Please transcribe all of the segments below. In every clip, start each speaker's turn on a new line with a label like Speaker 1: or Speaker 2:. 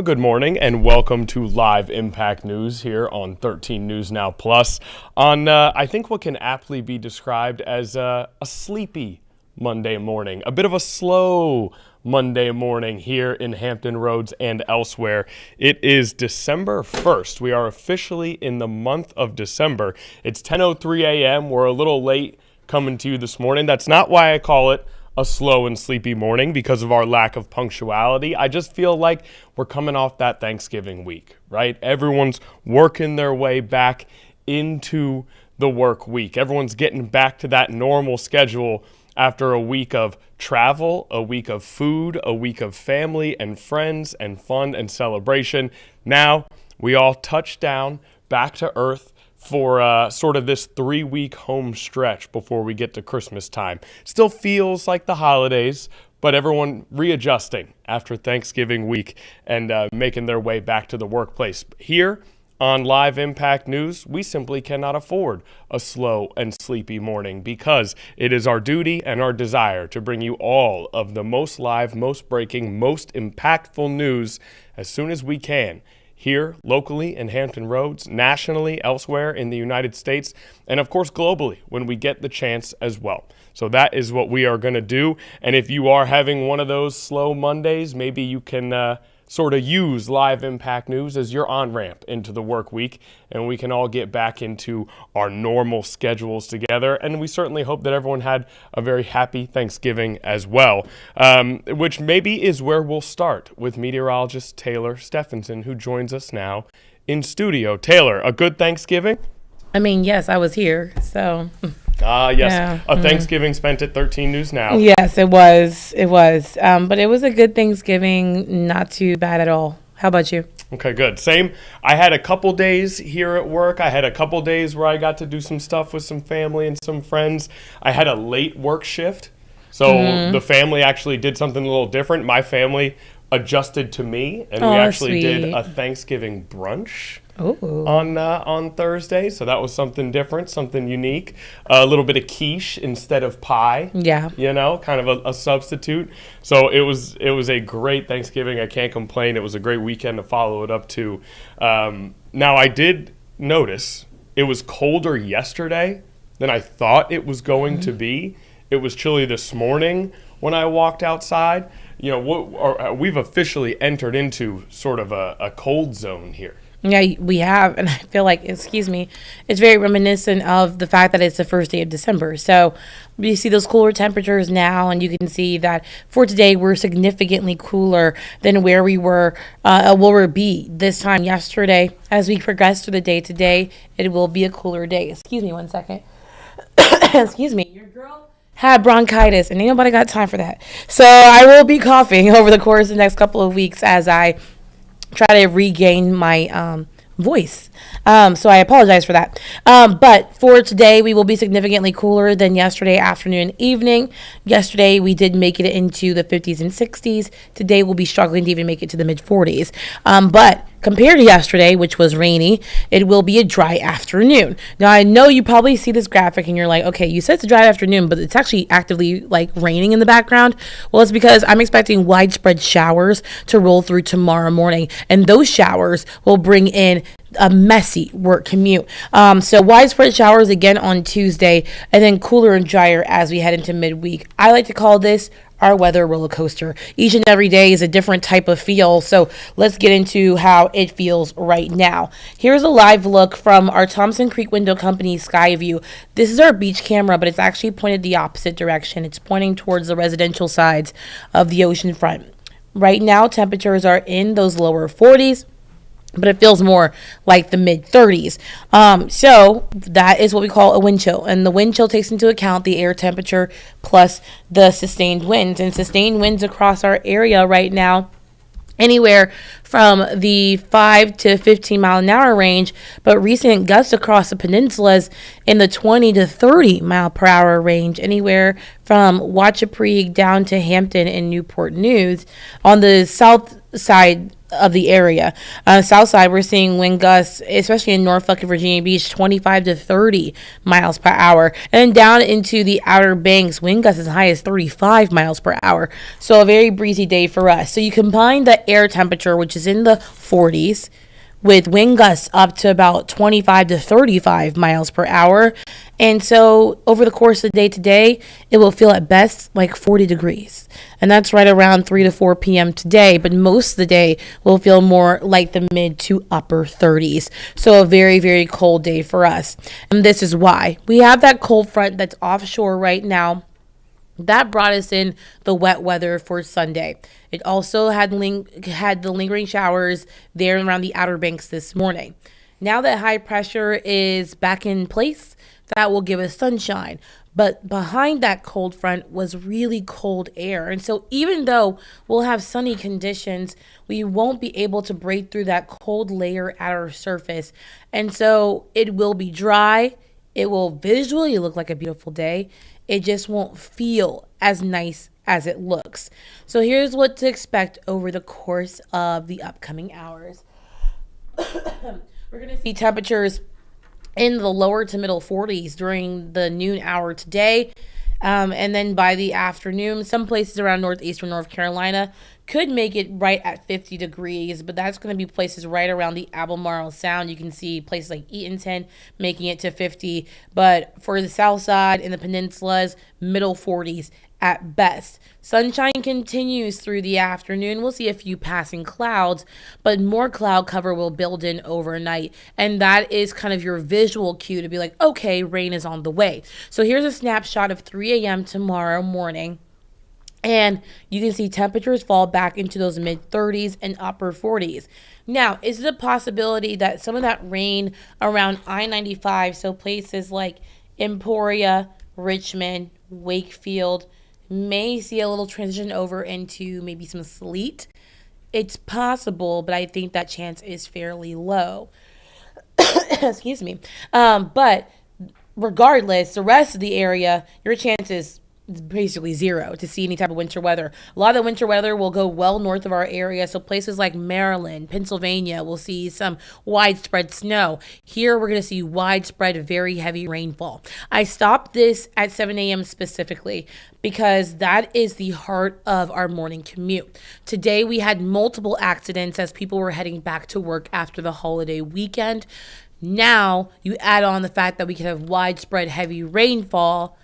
Speaker 1: Well, good morning and welcome to Live Impact News here on 13 News Now Plus on, I think, what can aptly be described as a sleepy Monday morning, a bit of a slow Monday morning here in Hampton Roads and elsewhere. It is December 1st. We are officially in the month of December. It's 10:03 a.m. We're a little late coming to you this morning. That's not why I call it a slow and sleepy morning because of our lack of punctuality. I just feel like we're coming off that Thanksgiving week, right? Everyone's working their way back into the work week. Everyone's getting back to that normal schedule after a week of travel, a week of food, a week of family and friends and fun and celebration. Now we all touch down back to earth for sort of this 3-week home stretch before we get to Christmas time. Still feels like the holidays, but everyone readjusting after Thanksgiving week and making their way back to the workplace. Here on Live Impact News, we simply cannot afford a slow and sleepy morning because it is our duty and our desire to bring you all of the most live, most breaking, most impactful news as soon as we can. Here, locally in Hampton Roads, nationally, elsewhere in the United States, and of course globally when we get the chance as well. So that is what we are going to do. And if you are having one of those slow Mondays, maybe you can sort of use Live Impact News as your on-ramp into the work week, and we can all get back into our normal schedules together. And we certainly hope that everyone had a very happy Thanksgiving as well, which maybe is where we'll start with meteorologist Taylor Stephenson, who joins us now in studio. Taylor, a good Thanksgiving?
Speaker 2: I mean, yes, I was here, so...
Speaker 1: Yes, yeah. A Thanksgiving spent at 13 News Now.
Speaker 2: Yes, it was. But it was a good Thanksgiving, not too bad at all. How about you?
Speaker 1: Okay, good. Same. I had a couple days here at work. I had a couple days where I got to do some stuff with some family and some friends. I had a late work shift, so the family actually did something a little different. My family adjusted to me, and we actually did a Thanksgiving brunch.
Speaker 2: Ooh.
Speaker 1: On Thursday, so that was something different, something unique. A little bit of quiche instead of pie.
Speaker 2: Yeah,
Speaker 1: kind of a substitute. So it was a great Thanksgiving. I can't complain. It was a great weekend to follow it up to. Now I did notice it was colder yesterday than I thought it was going to be. It was chilly this morning when I walked outside. We've officially entered into sort of a cold zone here.
Speaker 2: Yeah, we have, and I feel like, it's very reminiscent of the fact that it's the first day of December. So you see those cooler temperatures now, and you can see that for today, we're significantly cooler than where we were, will be this time yesterday. As we progress through the day today, it will be a cooler day. Excuse me one second. Excuse me. Your girl had bronchitis, and ain't nobody got time for that. So I will be coughing over the course of the next couple of weeks as I try to regain my voice. So I apologize for that. But for today, we will be significantly cooler than yesterday afternoon and evening. Yesterday, we did make it into the 50s and 60s. Today, we'll be struggling to even make it to the mid-40s. But compared to yesterday, which was rainy, it will be a dry afternoon. Now, I know you probably see this graphic and you're like, okay, you said it's a dry afternoon, but it's actually actively raining in the background. Well, it's because I'm expecting widespread showers to roll through tomorrow morning, and those showers will bring in a messy work commute. So widespread showers again on Tuesday, and then cooler and drier as we head into midweek. I like to call this our weather roller coaster. Each and every day is a different type of feel, so let's get into how it feels right now. Here's a live look from our Thompson Creek Window Company Sky View. This is our beach camera, but it's actually pointed the opposite direction. It's pointing towards the residential sides of the ocean front. Right now, temperatures are in those lower 40s, but it feels more like the mid-30s. So that is what we call a wind chill. And the wind chill takes into account the air temperature plus the sustained winds. And sustained winds across our area right now, anywhere from the 5 to 15 mile an hour range, but recent gusts across the peninsulas in the 20 to 30 mile per hour range, anywhere from Wachapreague down to Hampton and Newport News. On the south side of the area. South side, we're seeing wind gusts, especially in Norfolk and Virginia Beach, 25 to 30 miles per hour. And down into the Outer Banks, wind gusts as high as 35 miles per hour. So a very breezy day for us. So you combine the air temperature, which is in the 40s, with wind gusts up to about 25 to 35 miles per hour. And so over the course of the day today, it will feel at best like 40 degrees. And that's right around 3 to 4 p.m. today. But most of the day will feel more like the mid to upper 30s. So a very, very cold day for us. And this is why. We have that cold front that's offshore right now. That brought us in the wet weather for Sunday. It also had the lingering showers there around the Outer Banks this morning. Now that high pressure is back in place, that will give us sunshine. But behind that cold front was really cold air. And so even though we'll have sunny conditions, we won't be able to break through that cold layer at our surface. And so it will be dry. It will visually look like a beautiful day. It just won't feel as nice as it looks. So here's what to expect over the course of the upcoming hours. We're going to see temperatures in the lower to middle 40s during the noon hour today. And then by the afternoon, some places around northeastern North Carolina could make it right at 50 degrees, but that's going to be places right around the Albemarle Sound. You can see places like Eatonton making it to 50, but for the south side and the peninsulas, middle 40s at best. Sunshine continues through the afternoon. We'll see a few passing clouds, but more cloud cover will build in overnight. And that is kind of your visual cue to be like, okay, rain is on the way. So here's a snapshot of 3 a.m. tomorrow morning. And you can see temperatures fall back into those mid 30s and upper 40s. Now, is it a possibility that some of that rain around I-95, so places like Emporia, Richmond, Wakefield, may see a little transition over into maybe some sleet? It's possible, but I think that chance is fairly low. Excuse me. But regardless, the rest of the area, your chances basically zero to see any type of winter weather. A lot of the winter weather will go well north of our area. So places like Maryland, Pennsylvania will see some widespread snow. Here we're going to see widespread, very heavy rainfall. I stopped this at 7 a.m. specifically because that is the heart of our morning commute. Today we had multiple accidents as people were heading back to work after the holiday weekend. Now you add on the fact that we could have widespread heavy rainfall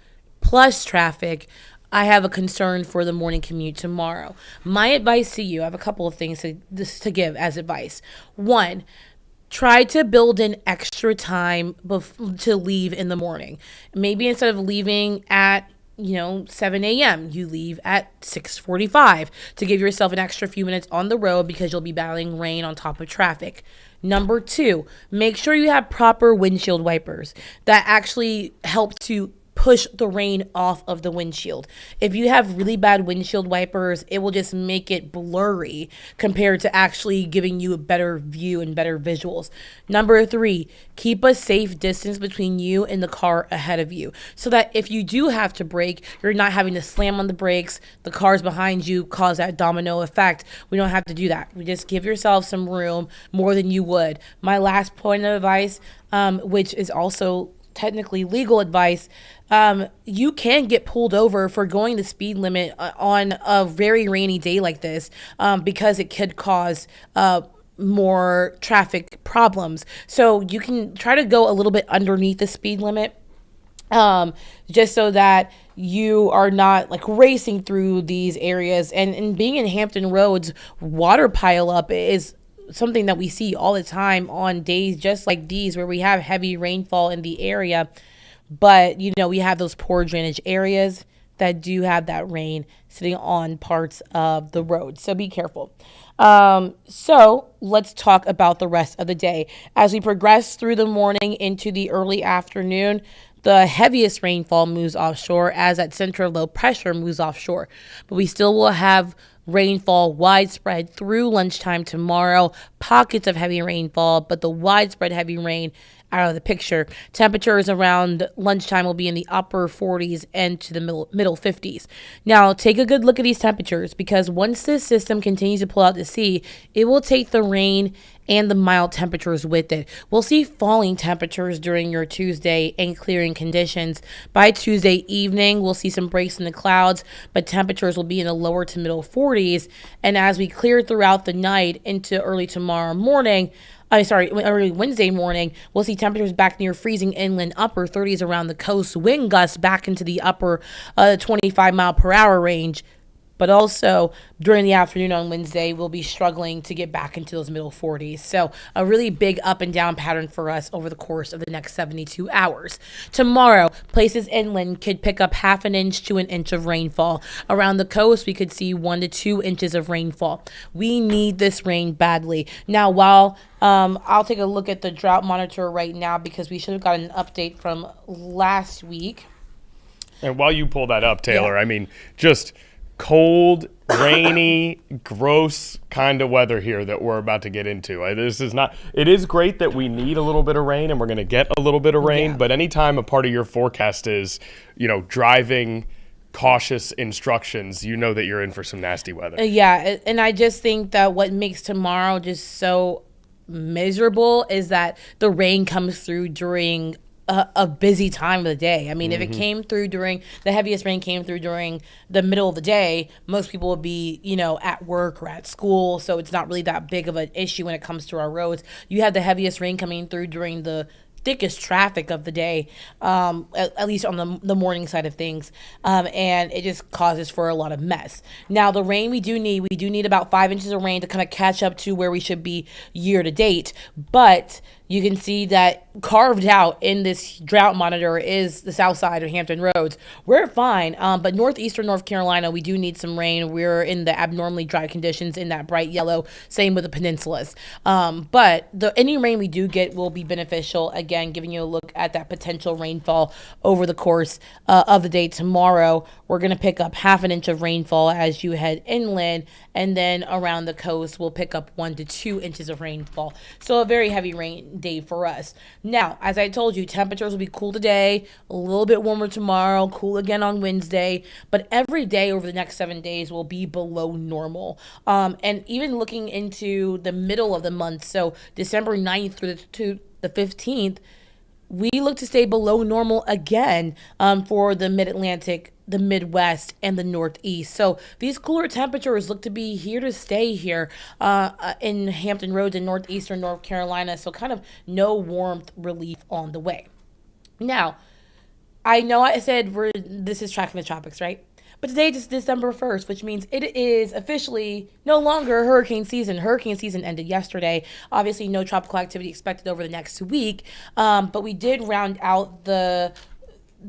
Speaker 2: plus traffic. I have a concern for the morning commute tomorrow. My advice to you, I have a couple of things to give as advice. One, try to build in extra time to leave in the morning. Maybe instead of leaving at 7 a.m., you leave at 6:45 to give yourself an extra few minutes on the road because you'll be battling rain on top of traffic. Number two, make sure you have proper windshield wipers that actually help to push the rain off of the windshield. If you have really bad windshield wipers, it will just make it blurry compared to actually giving you a better view and better visuals. Number three, keep a safe distance between you and the car ahead of you so that if you do have to brake, you're not having to slam on the brakes, the cars behind you cause that domino effect. We don't have to do that. We just give yourself some room more than you would. My last point of advice, which is also technically legal advice, you can get pulled over for going the speed limit on a very rainy day like this because it could cause more traffic problems. So you can try to go a little bit underneath the speed limit just so that you are not like racing through these areas. And being in Hampton Roads, water pile up is something that we see all the time on days just like these where we have heavy rainfall in the area, but we have those poor drainage areas that do have that rain sitting on parts of the road. So be careful. So let's talk about the rest of the day. As we progress through the morning into the early afternoon, the heaviest rainfall moves offshore as that center of low pressure moves offshore, but we still will have rainfall widespread through lunchtime tomorrow. Pockets of heavy rainfall, but the widespread heavy rain out of the picture. Temperatures around lunchtime will be in the upper 40s and to the middle 50s. Now, take a good look at these temperatures, because once this system continues to pull out to sea, it will take the rain and the mild temperatures with it. We'll see falling temperatures during your Tuesday and clearing conditions. By Tuesday evening, we'll see some breaks in the clouds, but temperatures will be in the lower to middle 40s. And as we clear throughout the night into early Wednesday morning, we'll see temperatures back near freezing inland, upper 30s around the coast, wind gusts back into the upper 25 mile per hour range. But also during the afternoon on Wednesday, we'll be struggling to get back into those middle 40s. So a really big up and down pattern for us over the course of the next 72 hours. Tomorrow, places inland could pick up half an inch to an inch of rainfall. Around the coast, we could see 1 to 2 inches of rainfall. We need this rain badly. Now, while I'll take a look at the drought monitor right now, because we should have gotten an update from last week.
Speaker 1: And while you pull that up, Taylor, I mean, just cold, rainy, gross kind of weather here that we're about to get into. It is great that we need a little bit of rain, and we're going to get a little bit of rain, but anytime a part of your forecast is, driving cautious instructions, you know that you're in for some nasty weather.
Speaker 2: And I just think that what makes tomorrow just so miserable is that the rain comes through during a busy time of the day. I mean, if it came through during the heaviest rain came through during the middle of the day, most people would be, at work or at school. So it's not really that big of an issue when it comes to our roads. You have the heaviest rain coming through during the thickest traffic of the day, at least on the morning side of things, and it just causes for a lot of mess. Now, the rain we do need about 5 inches of rain to kind of catch up to where we should be year to date, but you can see that carved out in this drought monitor is the south side of Hampton Roads. We're fine, but northeastern North Carolina, we do need some rain. We're in the abnormally dry conditions in that bright yellow, same with the peninsulas. But any rain we do get will be beneficial. Again, giving you a look at that potential rainfall over the course of the day tomorrow. We're going to pick up half an inch of rainfall as you head inland, and then around the coast, we'll pick up 1 to 2 inches of rainfall. So a very heavy rain day for us. Now, as I told you, temperatures will be cool today, a little bit warmer tomorrow, cool again on Wednesday, but every day over the next 7 days will be below normal. And even looking into the middle of the month, so December 9th through the 15th, we look to stay below normal again for the mid-Atlantic, the Midwest, and the Northeast. So these cooler temperatures look to be here to stay here in Hampton Roads and northeastern North Carolina. So kind of no warmth relief on the way. Now, I know I said this is Tracking the Tropics, right? But today is December 1st, which means it is officially no longer hurricane season. Hurricane season ended yesterday. Obviously, no tropical activity expected over the next week. But we did round out the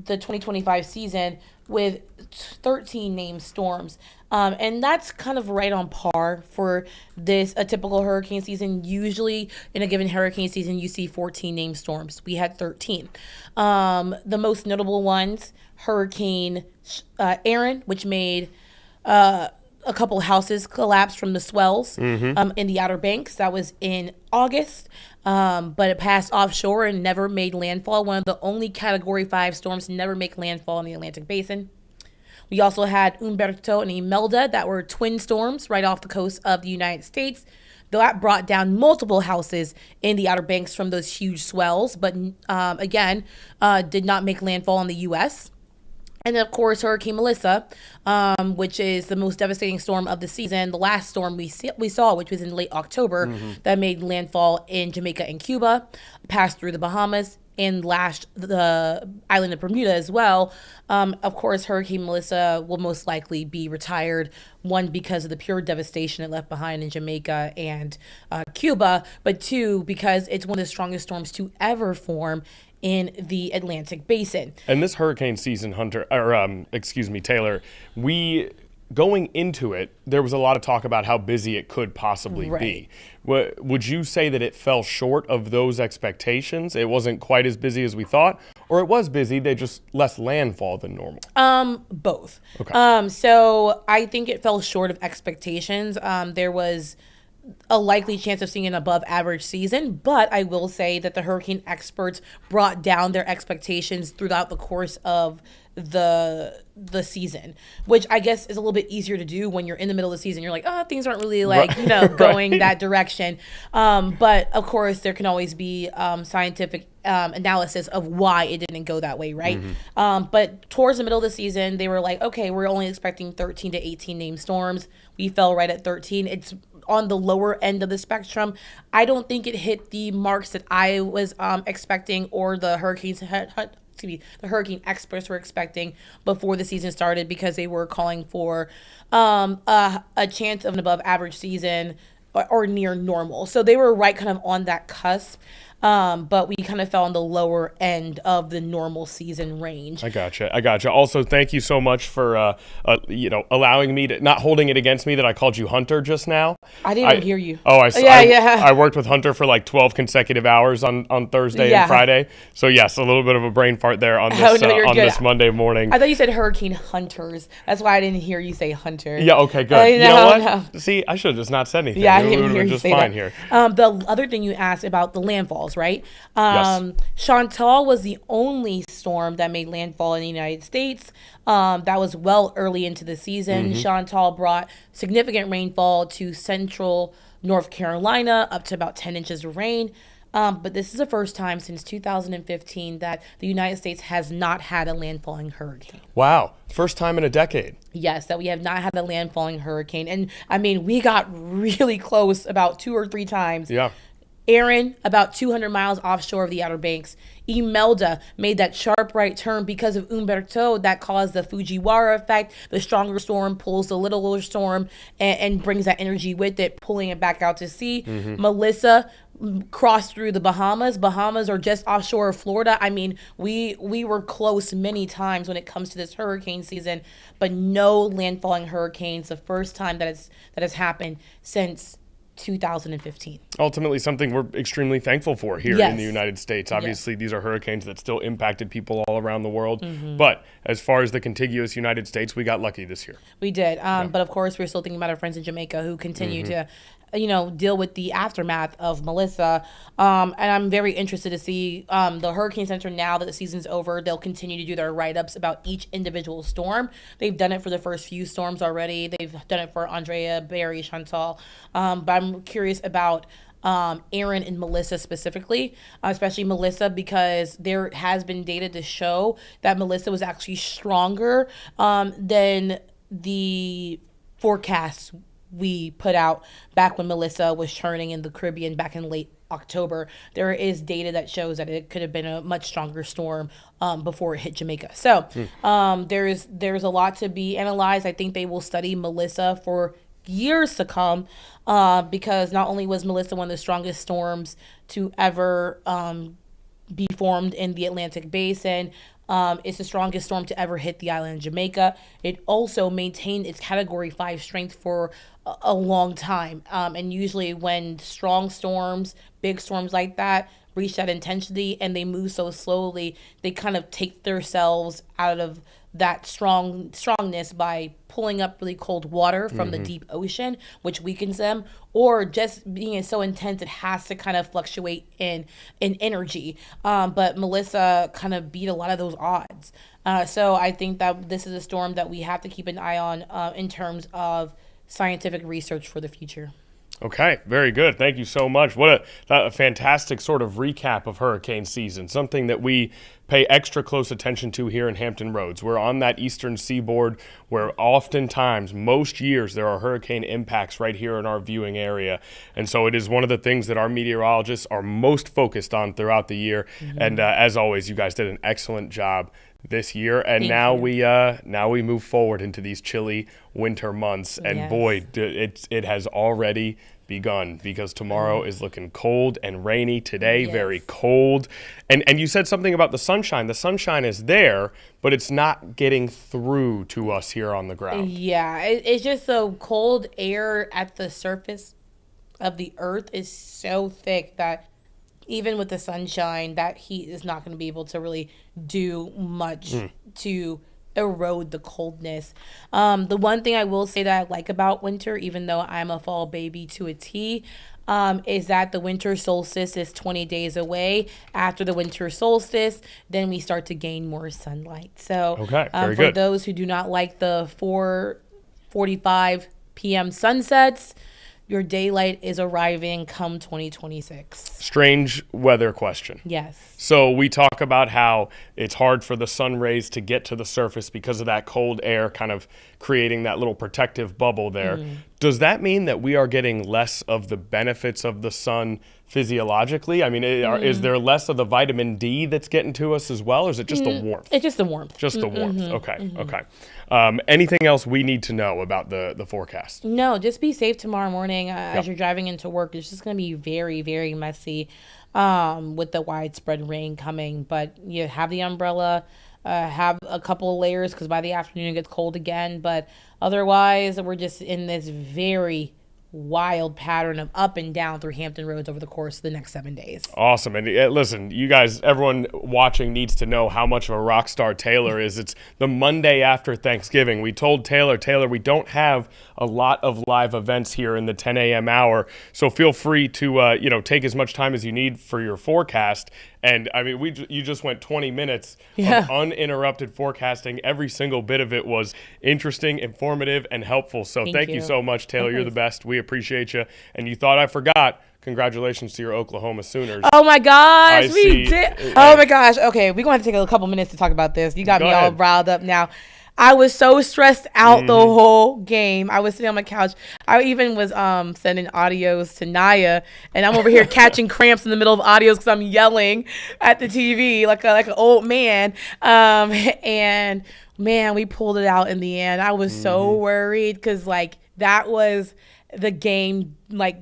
Speaker 2: 2025 season with 13 named storms. And that's kind of right on par for a typical hurricane season. Usually in a given hurricane season, you see 14 named storms. We had 13. The most notable ones, Hurricane Aaron, which made a couple houses collapse from the swells in the Outer Banks. That was in August, but it passed offshore and never made landfall. One of the only Category 5 storms to never make landfall in the Atlantic Basin. We also had Umberto and Imelda that were twin storms right off the coast of the United States. That brought down multiple houses in the Outer Banks from those huge swells, but again, did not make landfall in the U.S. And then, of course, Hurricane Melissa, which is the most devastating storm of the season. The last storm we saw, which was in late October, that made landfall in Jamaica and Cuba, passed through the Bahamas, and lashed the island of Bermuda as well. Of course, Hurricane Melissa will most likely be retired, one, because of the pure devastation it left behind in Jamaica and Cuba, but two, because it's one of the strongest storms to ever form in the Atlantic Basin.
Speaker 1: And this hurricane season, Taylor, going into it, there was a lot of talk about how busy it could possibly be. Would you say that it fell short of those expectations? It wasn't quite as busy as we thought, or it was busy, they just less landfall than normal?
Speaker 2: Both. Okay. So I think it fell short of expectations. There was a likely chance of seeing an above average season, but I will say that the hurricane experts brought down their expectations throughout the course of the season, which I guess is a little bit easier to do when you're in the middle of the season. You're like, oh, things aren't really like, going
Speaker 1: Right.
Speaker 2: that direction. But of course, there can always be scientific analysis of why it didn't go that way, right? But towards the middle of the season, they were like, okay, we're only expecting 13 to 18 named storms. We fell right at 13. It's on the lower end of the spectrum. I don't think it hit the marks that I was expecting, or the the hurricane experts were expecting before the season started, because they were calling for a chance of an above average season, or near normal. So they were right kind of on that cusp. But we kind of fell on the lower end of the normal season range.
Speaker 1: I gotcha. Also, thank you so much for allowing me to, not holding it against me that I called you Hunter just now.
Speaker 2: I didn't even hear you.
Speaker 1: Oh,
Speaker 2: Yeah.
Speaker 1: I worked with Hunter for like 12 consecutive hours on Thursday
Speaker 2: Yeah.
Speaker 1: and Friday. So yes, a little bit of a brain fart there on this
Speaker 2: Oh, no, you're good.
Speaker 1: this Monday morning.
Speaker 2: I thought you said hurricane hunters. That's why I didn't hear you say hunter.
Speaker 1: Yeah. Okay. Good.
Speaker 2: No,
Speaker 1: You know what?
Speaker 2: no.
Speaker 1: See, I should have just not said anything.
Speaker 2: Yeah, I
Speaker 1: It
Speaker 2: didn't
Speaker 1: would've
Speaker 2: hear
Speaker 1: been
Speaker 2: you
Speaker 1: just
Speaker 2: say
Speaker 1: fine
Speaker 2: that.
Speaker 1: here.
Speaker 2: The other thing you asked about the landfalls, right?
Speaker 1: Yes.
Speaker 2: Chantal was the only storm that made landfall in the United States. That was well early into the season. Chantal brought significant rainfall to central North Carolina, up to about 10 inches of rain. But this is the first time since 2015 that the United States has not had a landfalling hurricane.
Speaker 1: Wow. First time in a decade.
Speaker 2: Yes, that we have not had a landfalling hurricane. And I mean, we got really close about 2 or 3 times.
Speaker 1: Yeah.
Speaker 2: Aaron, about 200 miles offshore of the Outer Banks. Imelda made that sharp right turn because of Umberto that caused the Fujiwara effect. The stronger storm pulls the littler storm and brings that energy with it, pulling it back out to sea. Melissa crossed through the Bahamas. Bahamas are just offshore of Florida. I mean, we were close many times when it comes to this hurricane season, but no landfalling hurricanes. The first time that has happened since 2015.
Speaker 1: Ultimately, something we're extremely thankful for here
Speaker 2: Yes.
Speaker 1: in the United States. Obviously, these are hurricanes that still impacted people all around the world. But as far as the contiguous United States, we got lucky this year.
Speaker 2: We did. But of course, we're still thinking about our friends in Jamaica who continue to, deal with the aftermath of Melissa. And I'm very interested to see the Hurricane Center, now that the season's over, they'll continue to do their write-ups about each individual storm. They've done it for the first few storms already. They've done it for Andrea, Barry, Chantal. But I'm curious about Aaron and Melissa specifically, especially Melissa, because there has been data to show that Melissa was actually stronger than the forecasts we put out back when Melissa was churning in the Caribbean back in late October. There is data that shows that it could have been a much stronger storm before it hit Jamaica. So there's a lot to be analyzed. I think they will study Melissa for years to come, because not only was Melissa one of the strongest storms to ever be formed in the Atlantic Basin, it's the strongest storm to ever hit the island of Jamaica. It also maintained its Category 5 strength for a long time. And usually when strong storms, big storms like that, reach that intensity and they move so slowly, they kind of take themselves out of that strongness by pulling up really cold water from the deep ocean, which weakens them, or just being so intense it has to kind of fluctuate in energy. But Melissa kind of beat a lot of those odds. So I think that this is a storm that we have to keep an eye on in terms of scientific research for the future.
Speaker 1: Okay, very good. Thank you so much. What a fantastic sort of recap of hurricane season, something that we pay extra close attention to here in Hampton Roads. We're on that eastern seaboard where oftentimes, most years, there are hurricane impacts right here in our viewing area. And so it is one of the things that our meteorologists are most focused on throughout the year. And as always, you guys did an excellent job this year, and now we move forward into these chilly winter months, and
Speaker 2: Yes.
Speaker 1: boy, it has already begun, because tomorrow is looking cold and rainy. Today,
Speaker 2: Yes.
Speaker 1: very cold, and you said something about the sunshine. The sunshine is there, but it's not getting through to us here on the ground.
Speaker 2: Yeah, it's just so cold air at the surface of the earth is so thick that even with the sunshine, that heat is not going to be able to really do much to erode the coldness. The one thing I will say that I like about winter, even though I'm a fall baby to a T, is that the winter solstice is 20 days away. After the winter solstice, then we start to gain more sunlight. So
Speaker 1: Okay, very
Speaker 2: for
Speaker 1: good.
Speaker 2: those who do not like the 4:45 p.m. sunsets, your daylight is arriving come 2026.
Speaker 1: Strange weather question.
Speaker 2: Yes.
Speaker 1: So we talk about how it's hard for the sun rays to get to the surface because of that cold air kind of creating that little protective bubble there. Does that mean that we are getting less of the benefits of the sun physiologically? I mean, is there less of the vitamin D that's getting to us as well, or is it just the warmth?
Speaker 2: It's just the warmth.
Speaker 1: Just the warmth. Okay, okay. Anything else we need to know about the forecast?
Speaker 2: No, just be safe tomorrow morning as you're driving into work. It's just going to be very, very messy with the widespread rain coming. But you have the umbrella, have a couple of layers because by the afternoon it gets cold again. But otherwise, we're just in this very wild pattern of up and down through Hampton Roads over the course of the next 7 days.
Speaker 1: Awesome. And listen, you guys, everyone watching needs to know how much of a rock star Taylor is. It's the Monday after Thanksgiving. We told Taylor, we don't have a lot of live events here in the 10 a.m. hour, so feel free to take as much time as you need for your forecast. And I mean, you just went 20 minutes of uninterrupted forecasting. Every single bit of it was interesting, informative, and helpful. So thank you so much, Taylor. You're the best. We appreciate you. And you thought I forgot. Congratulations to your Oklahoma Sooners.
Speaker 2: Oh my gosh, we did. Oh my gosh. Okay, we're going to take a couple minutes to talk about this. You got me all riled up now. I was so stressed out the whole game. I was sitting on my couch. I even was sending audios to Naya, and I'm over here catching cramps in the middle of audios because I'm yelling at the TV like an old man. And man, we pulled it out in the end. I was so worried because that was the game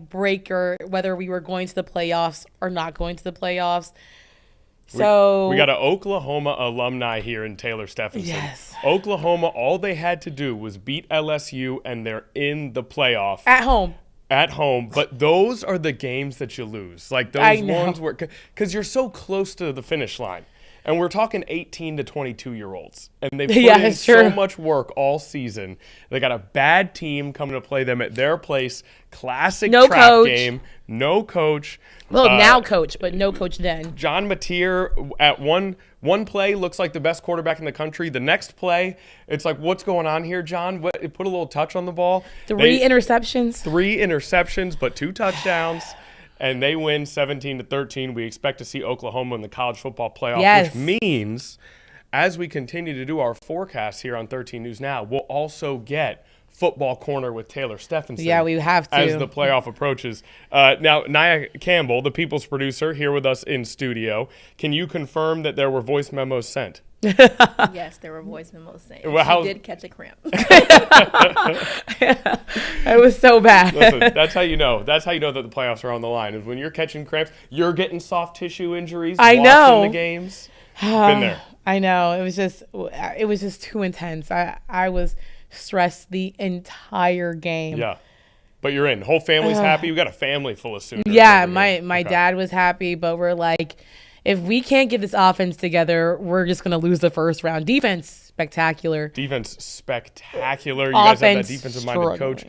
Speaker 2: breaker, whether we were going to the playoffs or not going to the playoffs. So
Speaker 1: we got an Oklahoma alumni here in Taylor Stephenson.
Speaker 2: Yes.
Speaker 1: Oklahoma, all they had to do was beat LSU, and they're in the playoff.
Speaker 2: At home.
Speaker 1: But those are the games that you lose. Those ones where, because you're so close to the finish line. And we're talking 18 to 22-year-olds. And they put in so much work all season. They got a bad team coming to play them at their place. Classic trap game. No coach.
Speaker 2: Well, now coach, but no coach then.
Speaker 1: John Mateer at one play looks like the best quarterback in the country. The next play, it's like, what's going on here, John? Put a little touch on the ball.
Speaker 2: Three
Speaker 1: interceptions, but 2 touchdowns. And they win 17-13. We expect to see Oklahoma in the college football playoff, which means as we continue to do our forecast here on 13 News Now, we'll also get Football Corner with Taylor Stephenson.
Speaker 2: Yeah, we have to.
Speaker 1: As the playoff approaches. Now, Naya Campbell, the People's producer, here with us in studio. Can you confirm that there were voice memos sent?
Speaker 3: Yes, there were voice memos saying she did catch a cramp.
Speaker 2: It was so bad.
Speaker 1: Listen, that's how you know. That's how you know that the playoffs are on the line. Is when you're catching cramps, you're getting soft tissue injuries.
Speaker 2: I know.
Speaker 1: Watching the games. Been there.
Speaker 2: I know. It was just too intense. I was stressed the entire game.
Speaker 1: Yeah. But you're in. Whole family's happy. We got a family full of Sooners.
Speaker 2: Yeah, my dad was happy, but we're like, if we can't get this offense together, we're just going to lose the first round. Defense, spectacular.
Speaker 1: You guys have that defensive-minded coach.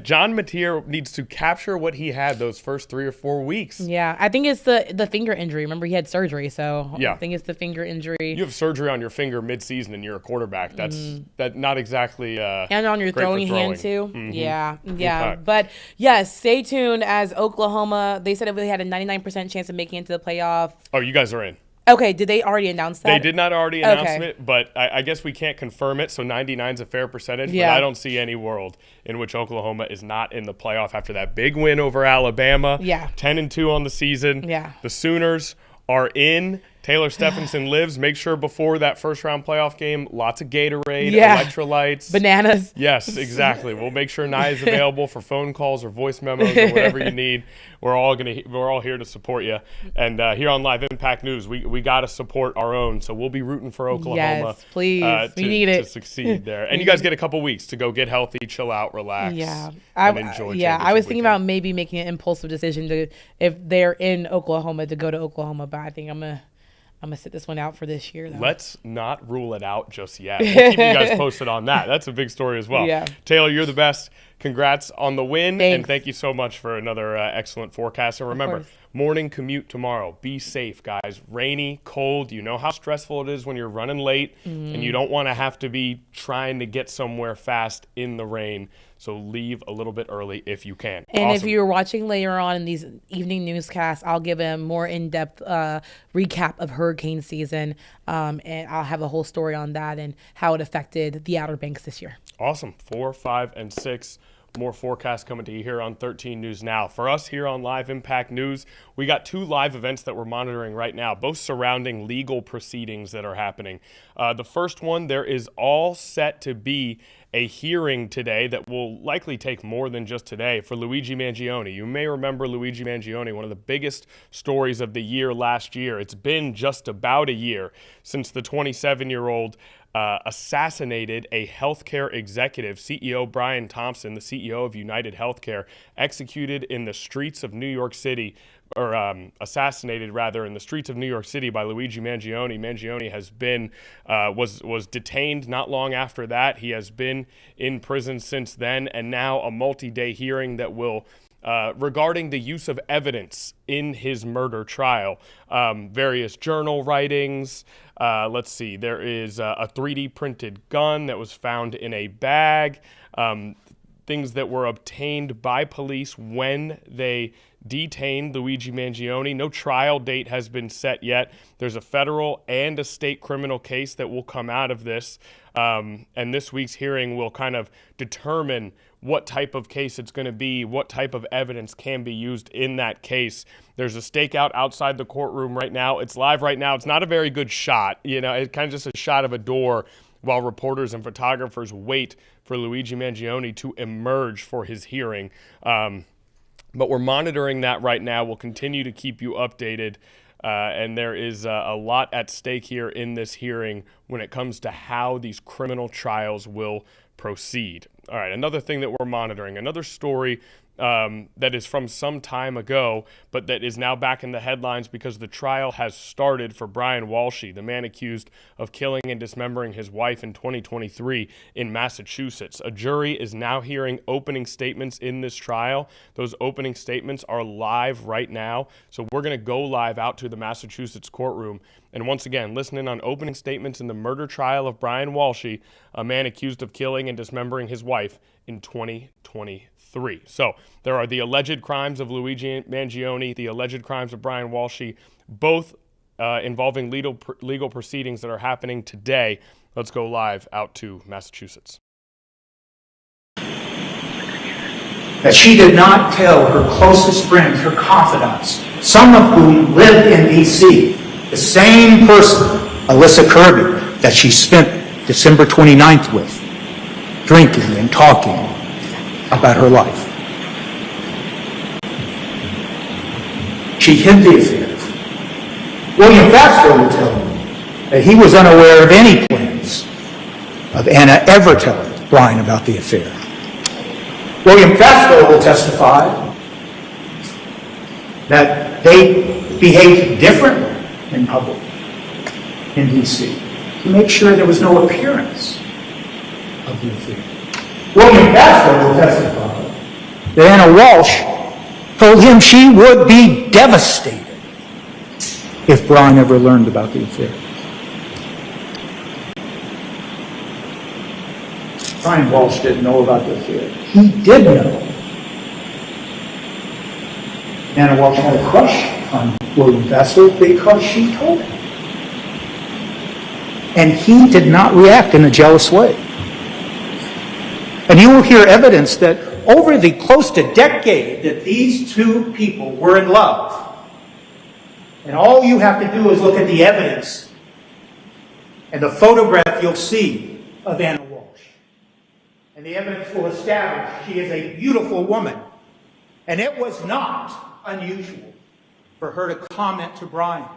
Speaker 1: John Mateer needs to capture what he had those first 3 or 4 weeks.
Speaker 2: Yeah, I think it's the finger injury. Remember, he had surgery, so
Speaker 1: yeah.
Speaker 2: I think it's the finger injury.
Speaker 1: You have surgery on your finger mid-season and you're a quarterback. That's not exactly
Speaker 2: and on your throwing hand, too.
Speaker 1: Mm-hmm.
Speaker 2: Yeah.
Speaker 1: Okay.
Speaker 2: But, yes, stay tuned as Oklahoma, they said they had a 99% chance of making it to the playoff.
Speaker 1: Oh, you guys are in.
Speaker 2: Okay, did they already announce that?
Speaker 1: They did not already announce it, but I guess we can't confirm it, so 99 is a fair percentage. Yeah. But I don't see any world in which Oklahoma is not in the playoff after that big win over Alabama.
Speaker 2: Yeah.
Speaker 1: 10-2 on the season.
Speaker 2: Yeah.
Speaker 1: The Sooners are in. Taylor Stephenson lives. Make sure before that first-round playoff game, lots of Gatorade, electrolytes.
Speaker 2: Bananas.
Speaker 1: Yes, exactly. We'll make sure Naya's available for phone calls or voice memos or whatever you need. We're all here to support you. And here on Live Impact News, we got to support our own. So we'll be rooting for Oklahoma.
Speaker 2: Yes, please. We need it
Speaker 1: to succeed there. And you guys get a couple weeks to go get healthy, chill out, relax, and enjoy.
Speaker 2: Yeah, I was thinking about maybe making an impulsive decision if they're in Oklahoma to go to Oklahoma, but I think I'm I'm going to sit this one out for this year, though.
Speaker 1: Let's not rule it out just yet. We'll keep you guys posted on that. That's a big story as well.
Speaker 2: Yeah.
Speaker 1: Taylor, you're the best. Congrats on the win.
Speaker 2: Thanks.
Speaker 1: And thank you so much for another excellent forecast. And remember, morning commute tomorrow. Be safe, guys. Rainy, cold. You know how stressful it is when you're running late, and you don't want to have to be trying to get somewhere fast in the rain. So leave a little bit early if you can.
Speaker 2: And if you're watching later on in these evening newscasts, I'll give a more in-depth recap of hurricane season, and I'll have a whole story on that and how it affected the Outer Banks this year.
Speaker 1: Awesome. 4, 5, and 6. More forecasts coming to you here on 13 News Now. For us here on Live Impact News, we got 2 live events that we're monitoring right now, both surrounding legal proceedings that are happening. The first one, there is all set to be a hearing today that will likely take more than just today for Luigi Mangione. You may remember Luigi Mangione, one of the biggest stories of the year last year. It's been just about a year since the 27-year-old assassinated a healthcare executive, CEO Brian Thompson, the CEO of United Healthcare, executed in the streets of New York City, or assassinated rather in the streets of New York City by Luigi Mangione. Mangione has been was detained not long after that. He has been in prison since then, and now a multi-day hearing that will regarding the use of evidence in his murder trial. Various journal writings. Let's see. There is a 3D printed gun that was found in a bag. Things that were obtained by police when they detained Luigi Mangione. No trial date has been set yet. There's a federal and a state criminal case that will come out of this. And this week's hearing will kind of determine what type of case it's going to be, what type of evidence can be used in that case. There's a stakeout outside the courtroom right now. It's live right now. It's not a very good shot. You know, it's kind of just a shot of a door while reporters and photographers wait for Luigi Mangione to emerge for his hearing. But we're monitoring that right now. We'll continue to keep you updated. And there is a lot at stake here in this hearing when it comes to how these criminal trials will proceed. All right, another thing that we're monitoring, another story that is from some time ago, but that is now back in the headlines because the trial has started for Brian Walshy, the man accused of killing and dismembering his wife in 2023 in Massachusetts. A jury is now hearing opening statements in this trial. Those opening statements are live right now, so we're going to go live out to the Massachusetts courtroom. And once again, listening on opening statements in the murder trial of Brian Walshy, a man accused of killing and dismembering his wife in 2023. So there are the alleged crimes of Luigi Mangione, the alleged crimes of Brian Walshy, both involving legal proceedings that are happening today. Let's go live out to Massachusetts.
Speaker 4: That she did not tell her closest friends, her confidants, some of whom live in D.C., the same person, Alyssa Kirby, that she spent December 29th with, drinking and talking about her life. She hid the affair. William Fastro will tell me that he was unaware of any plans of Anna ever telling Brian about the affair. William Fastro will testify that they behaved differently in public in D.C. to make sure there was no appearance of the affair. William Castro will testify that Anna Walsh told him she would be devastated if Brian ever learned about the affair. Brian Walsh didn't know about the affair. He did know. Anna Walsh had a crush on William Fastro because she told him. And he did not react in a jealous way. And you will hear evidence that over the close to decade that these two people were in love. And all you have to do is look at the evidence and the photograph you'll see of Anna Walsh. And the evidence will establish she is a beautiful woman. And it was not unusual for her to comment to Brian.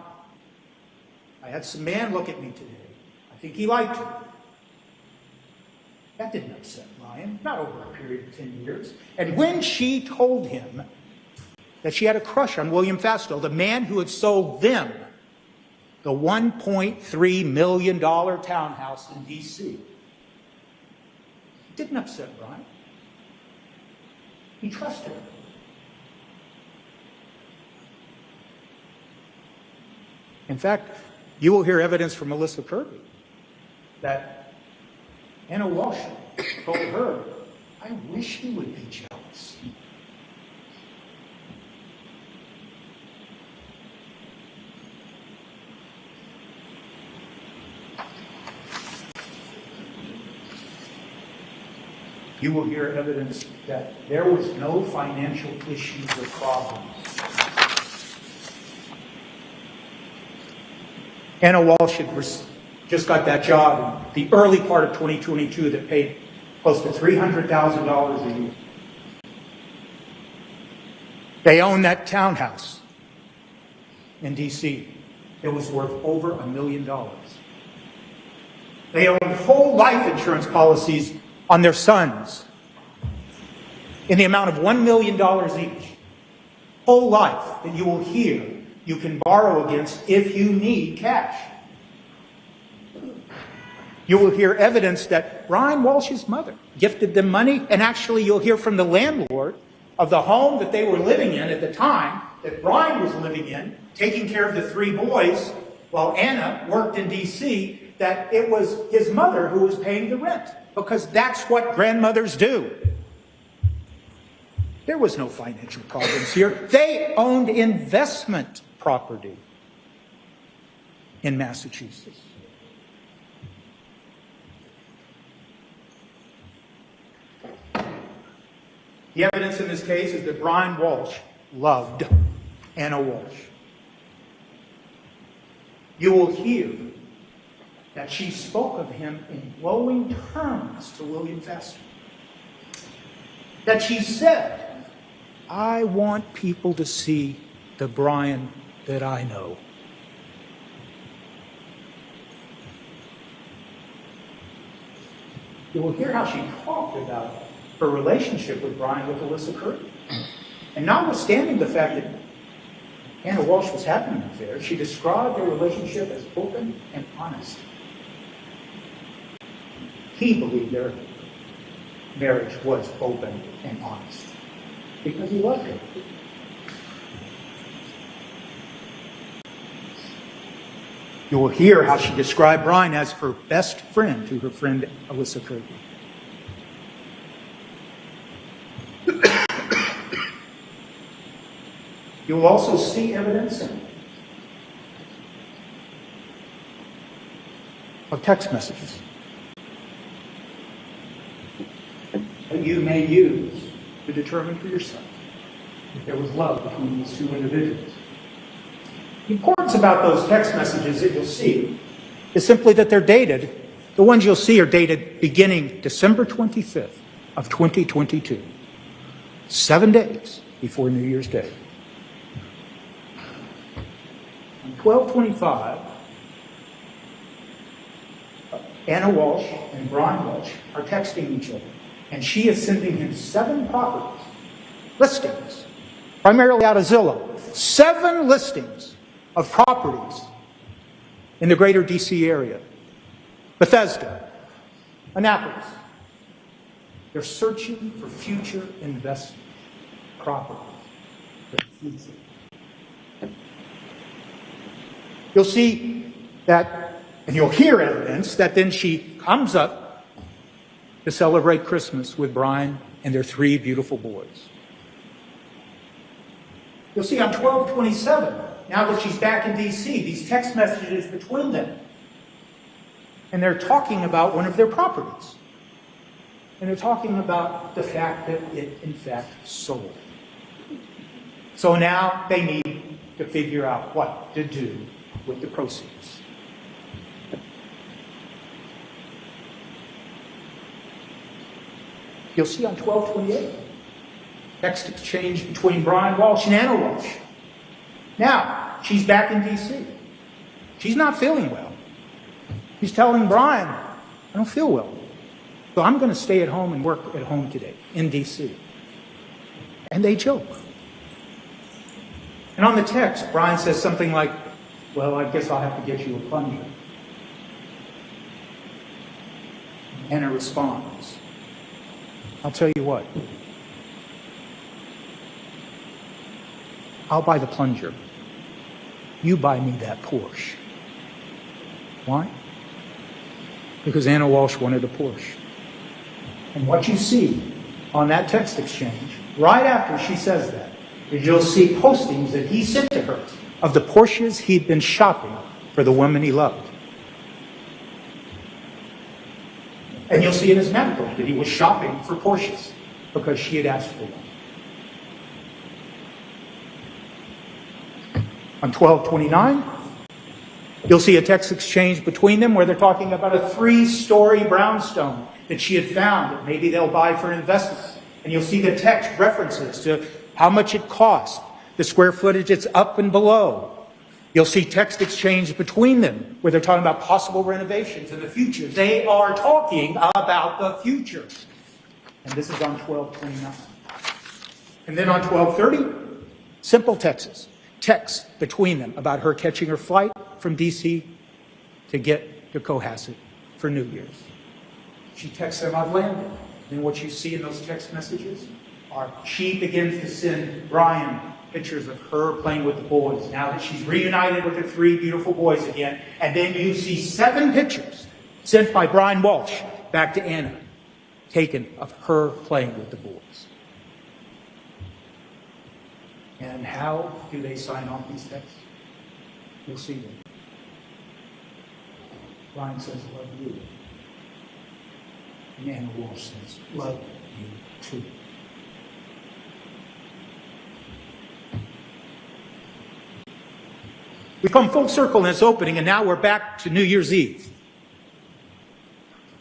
Speaker 4: I had some man look at me today. I think he liked her. That didn't upset Brian, not over a period of 10 years. And when she told him that she had a crush on William Fastro, the man who had sold them the $1.3 million townhouse in D.C. It didn't upset Brian. He trusted her. In fact, you will hear evidence from Melissa Kirby that Anna Walsh told her, "I wish you would be jealous." You will hear evidence that there was no financial issues or problems. Anna Walsh had just got that job in the early part of 2022 that paid close to $300,000 a year. They owned that townhouse in D.C. It was worth over $1 million. They owned whole life insurance policies on their sons in the amount of $1 million each. Whole life that you will hear you can borrow against if you need cash. You will hear evidence that Brian Walsh's mother gifted them money, and actually you'll hear from the landlord of the home that they were living in at the time, that Brian was living in, taking care of the 3 boys while Anna worked in D.C., that it was his mother who was paying the rent, because that's what grandmothers do. There was no financial problems here. They owned investment property in Massachusetts. The evidence in this case is that Brian Walsh loved Anna Walsh. You will hear that she spoke of him in glowing terms to William Faster. That she said, "I want people to see the Brian that I know." You will hear how she talked about her relationship with Brian with Alyssa Curry. And notwithstanding the fact that Anna Walsh was having an affair, she described their relationship as open and honest. He believed their marriage was open and honest because he loved her. You will hear how she described Brian as her best friend to her friend Alyssa Kirby. You will also see evidence of text messages that you may use to determine for yourself if there was love between these 2 individuals. The importance about those text messages that you'll see is simply that they're dated. The ones you'll see are dated beginning December 25th of 2022, 7 days before New Year's Day. On 12/25, Anna Walsh and Brian Walsh are texting each other, and she is sending him 7 properties, listings, primarily out of Zillow, 7 listings of properties in the greater D.C. area. Bethesda, Annapolis. They're searching for future investment properties for the future. You'll see that, and you'll hear evidence that then she comes up to celebrate Christmas with Brian and their 3 beautiful boys. You'll see on 12/27, now that she's back in D.C., these text messages between them. And they're talking about one of their properties. And they're talking about the fact that it, in fact, sold. So now they need to figure out what to do with the proceeds. You'll see on 12/28, text exchange between Brian Walsh and Anna Walsh. Now, she's back in D.C. She's not feeling well. She's telling Brian, "I don't feel well, so I'm going to stay at home and work at home today in D.C." And they joke. And on the text, Brian says something like, Well, I guess I'll have to get you a plunger. Anna responds, I'll tell you what. I'll buy the plunger. You buy me that Porsche. Why? Because Anna Walsh wanted a Porsche. And what you see on that text exchange, right after she says that, is you'll see postings that he sent to her of the Porsches he'd been shopping for the woman he loved. And you'll see in his medical that he was shopping for Porsches because she had asked for one. On 12/29, you'll see a text exchange between them where they're talking about a 3-story brownstone that she had found that maybe they'll buy for an investment. And you'll see the text references to how much it cost, the square footage it's up and below. You'll see text exchange between them where they're talking about possible renovations in the future. They are talking about the future. And this is on 12/29. And then on 12/30, simple texts between them about her catching her flight from D.C. to get to Cohasset for New Year's. She texts them, I've landed. And what you see in those text messages are she begins to send Brian pictures of her playing with the boys now that she's reunited with the 3 beautiful boys again. And then you see 7 pictures sent by Brian Walsh back to Anna, taken of her playing with the boys. And how do they sign off these texts? You'll see them. Brian says, love you. And Anna Walsh says, love you too. We come full circle in this opening, and now we're back to New Year's Eve.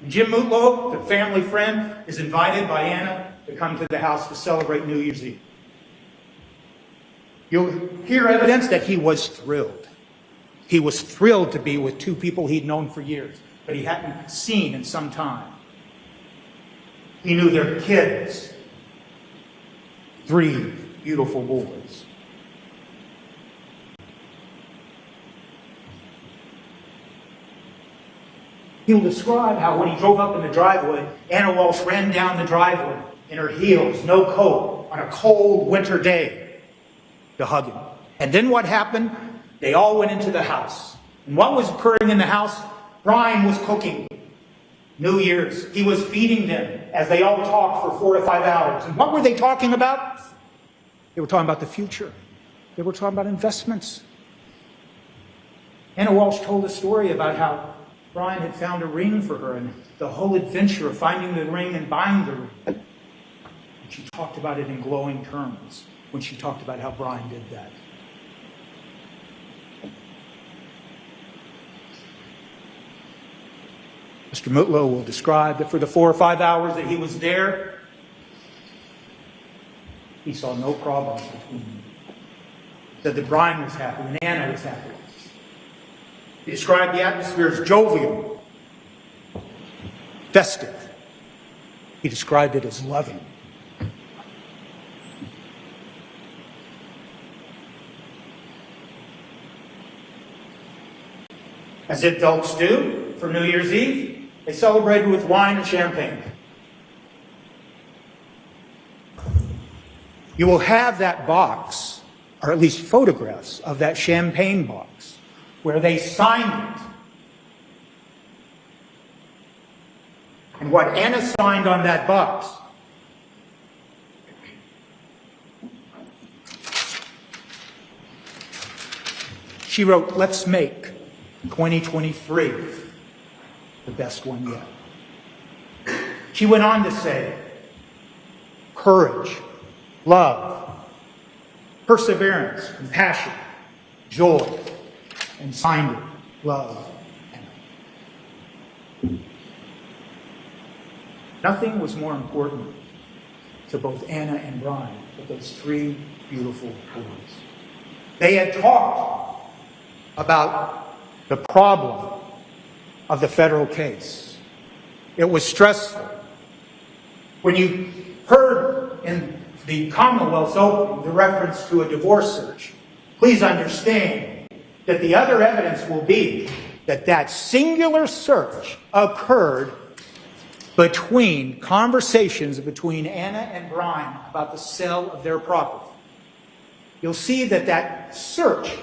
Speaker 4: Jim Mutlow, the family friend, is invited by Anna to come to the house to celebrate New Year's Eve. You'll hear evidence that he was thrilled. He was thrilled to be with 2 people he'd known for years, but he hadn't seen in some time. He knew their kids, 3 beautiful boys. He'll describe how when he drove up in the driveway, Anna Walsh ran down the driveway in her heels, no coat, on a cold winter day to hug him. And then what happened? They all went into the house. And what was occurring in the house? Brian was cooking. New Year's. He was feeding them as they all talked for 4 to 5 hours. And what were they talking about? They were talking about the future. They were talking about investments. Anna Walsh told a story about how Brian had found a ring for her and the whole adventure of finding the ring and buying the ring. And she talked about it in glowing terms when she talked about how Brian did that. Mr. Mutlow will describe that for the 4 or 5 hours that he was there, he saw no problems between them. He said that Brian was happy and Anna was happy. He described the atmosphere as jovial, festive. He described it as loving. As adults do for New Year's Eve, they celebrated with wine and champagne. You will have that box, or at least photographs of that champagne box, where they signed it. And what Anna signed on that box she wrote, "Let's make 2023 the best one yet." She went on to say, courage, love, perseverance, compassion, joy, and signed it, love. Nothing was more important to both Anna and Brian but those 3 beautiful boys. They had talked about the problem of the federal case. It was stressful. When you heard in the Commonwealth's opening the reference to a divorce search, please understand that the other evidence will be that that singular search occurred between conversations between Anna and Brian about the sale of their property. You'll see that that search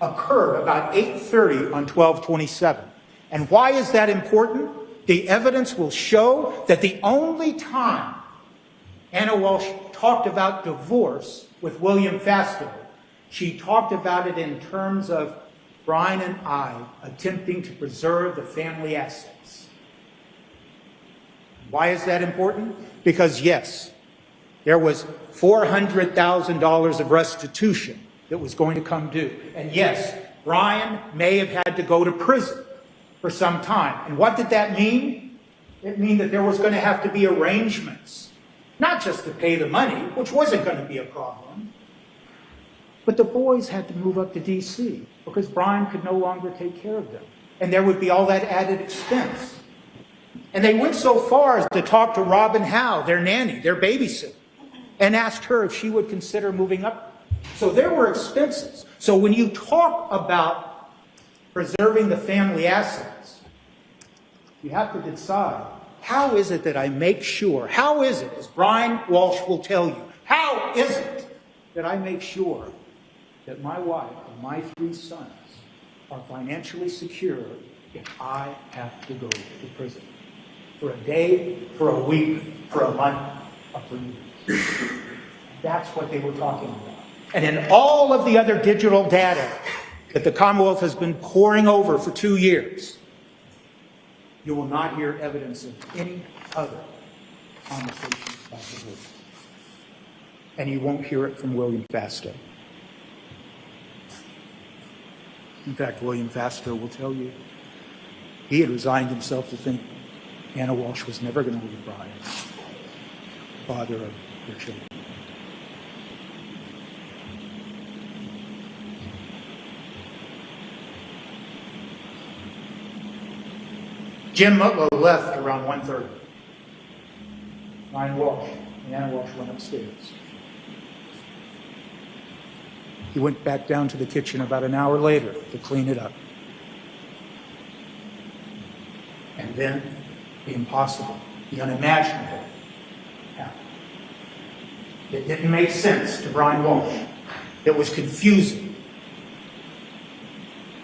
Speaker 4: occurred about 8:30 on 12/27. And why is that important? The evidence will show that the only time Anna Walsh talked about divorce with William Fastow, she talked about it in terms of Brian and I attempting to preserve the family assets. Why is that important? Because yes, there was $400,000 of restitution that was going to come due. And yes, Brian may have had to go to prison for some time. And what did that mean? It meant that there was going to have to be arrangements, not just to pay the money, which wasn't going to be a problem, but the boys had to move up to D.C. because Brian could no longer take care of them. And there would be all that added expense. And they went so far as to talk to Robin Howe, their nanny, their babysitter, and asked her if she would consider moving up. So there were expenses. So when you talk about preserving the family assets, you have to decide, how is it that I make sure, how is it, as Brian Walsh will tell you, how is it that I make sure that my wife and my 3 sons are financially secure if I have to go to prison for a day, for a week, for a month, or for years? That's what they were talking about. And in all of the other digital data that the Commonwealth has been poring over for 2 years, you will not hear evidence of any other conversations about divorce. And you won't hear it from William Fastow. In fact, William Fastow will tell you he had resigned himself to think Anna Walsh was never going to leave Brian, father of their children. Jim Mutlow left around 1:30. Brian Walsh and Anna Walsh went upstairs. He went back down to the kitchen about an hour later to clean it up. And then the impossible, the unimaginable happened. It didn't make sense to Brian Walsh. It was confusing.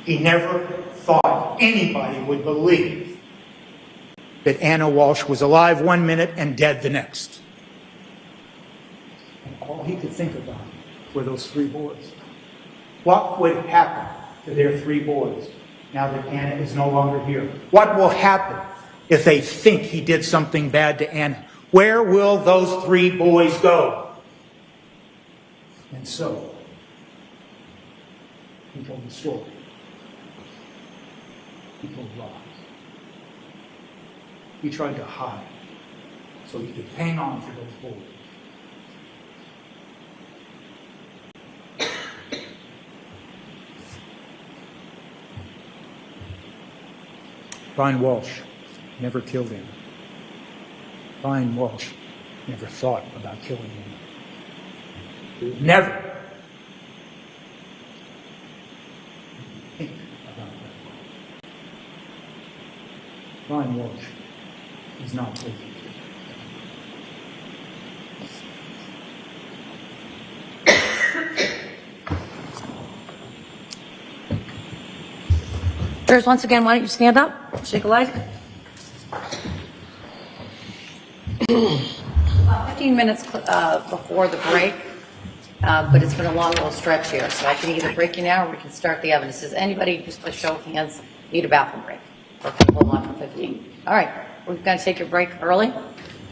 Speaker 4: He never thought anybody would believe that Anna Walsh was alive 1 minute and dead the next. And all he could think about were those 3 boys. What would happen to their 3 boys now that Anna is no longer here? What will happen if they think he did something bad to Anna? Where will those 3 boys go? And so, he told the story. He told lies. He tried to hide so he could hang on to those boys. Brian Walsh never killed him. Brian Walsh never thought about killing him. Never think about that. Brian Walsh is not guilty.
Speaker 5: First, once again, why don't you stand up, shake a leg. 15 minutes before the break, but it's been a long little stretch here, so I can either break you now or we can start the evidence. Does anybody, just by show of hands, need a bathroom break? Or can you hold on for 15? All right, we're going to take your break early,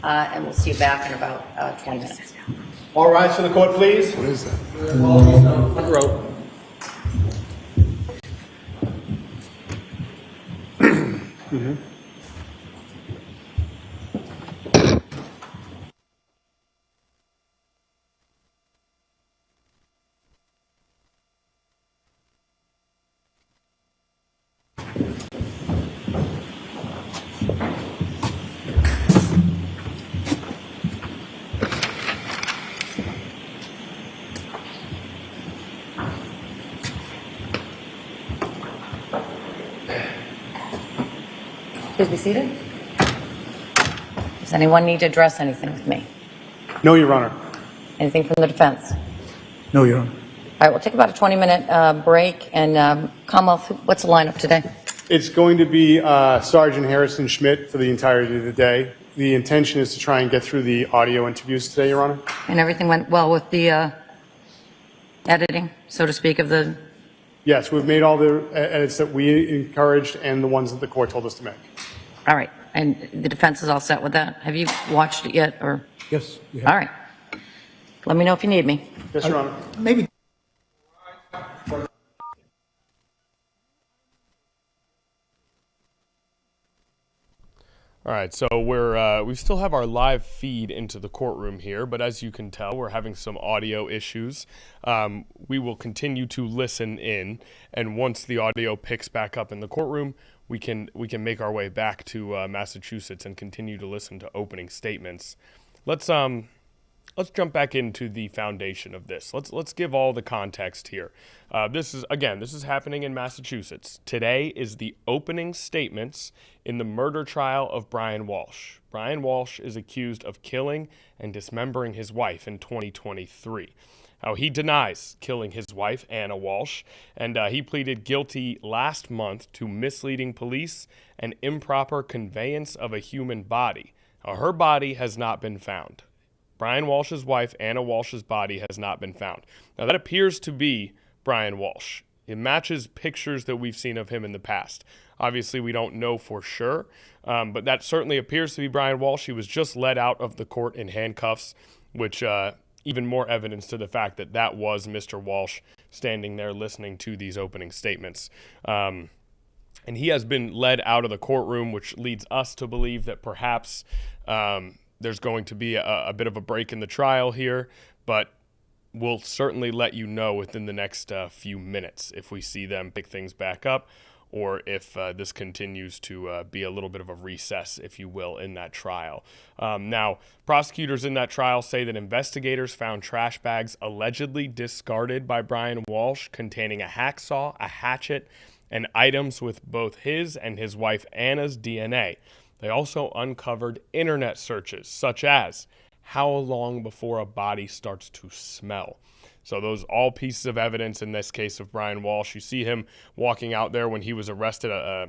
Speaker 5: and we'll see you back in about 20 minutes.
Speaker 6: All rise to the court, please.
Speaker 7: What is that?
Speaker 6: Front row.
Speaker 5: Please be seated. Does anyone need to address anything with me?
Speaker 6: No, Your Honor.
Speaker 5: Anything from the defense?
Speaker 4: No, Your Honor.
Speaker 5: All right, we'll take about a 20-minute break. And Commonwealth, what's the lineup today?
Speaker 6: It's going to be Sergeant Harrison Schmidt for the entirety of the day. The intention is to try and get through the audio interviews today, Your Honor.
Speaker 5: And everything went well with the editing, so to speak, of the...
Speaker 6: Yes, we've made all the edits that we encouraged and the ones that the court told us to make.
Speaker 5: All right, and the defense is all set with that? Have you watched it yet, or?
Speaker 4: Yes.
Speaker 5: All right. Let me know if you need me.
Speaker 6: Yes, Your Honor.
Speaker 4: Maybe.
Speaker 1: All right, so we still have our live feed into the courtroom here, but as you can tell, we're having some audio issues. We will continue to listen in, and once the audio picks back up in the courtroom, we can make our way back to Massachusetts and continue to listen to opening statements. Let's jump back into the foundation of this. Let's give all the context here. This is happening in Massachusetts. Today is the opening statements in the murder trial of Brian Walsh. Brian Walsh is accused of killing and dismembering his wife in 2023. Now, he denies killing his wife, Anna Walsh, and he pleaded guilty last month to misleading police and improper conveyance of a human body. Now, her body has not been found. Brian Walsh's wife, Anna Walsh's body has not been found. Now, that appears to be Brian Walsh. It matches pictures that we've seen of him in the past. Obviously, we don't know for sure, but that certainly appears to be Brian Walsh. He was just led out of the court in handcuffs, which even more evidence to the fact that that was Mr. Walsh standing there listening to these opening statements. And he has been led out of the courtroom, which leads us to believe that perhaps there's going to be a bit of a break in the trial here, but we'll certainly let you know within the next few minutes if we see them pick things back up or if this continues to be a little bit of a recess, if you will, in that trial. Now, prosecutors in that trial say that investigators found trash bags allegedly discarded by Brian Walsh containing a hacksaw, a hatchet, and items with both his and his wife Anna's DNA. They also uncovered internet searches, such as how long before a body starts to smell. So those all pieces of evidence in this case of Brian Walsh. You see him walking out there when he was arrested, a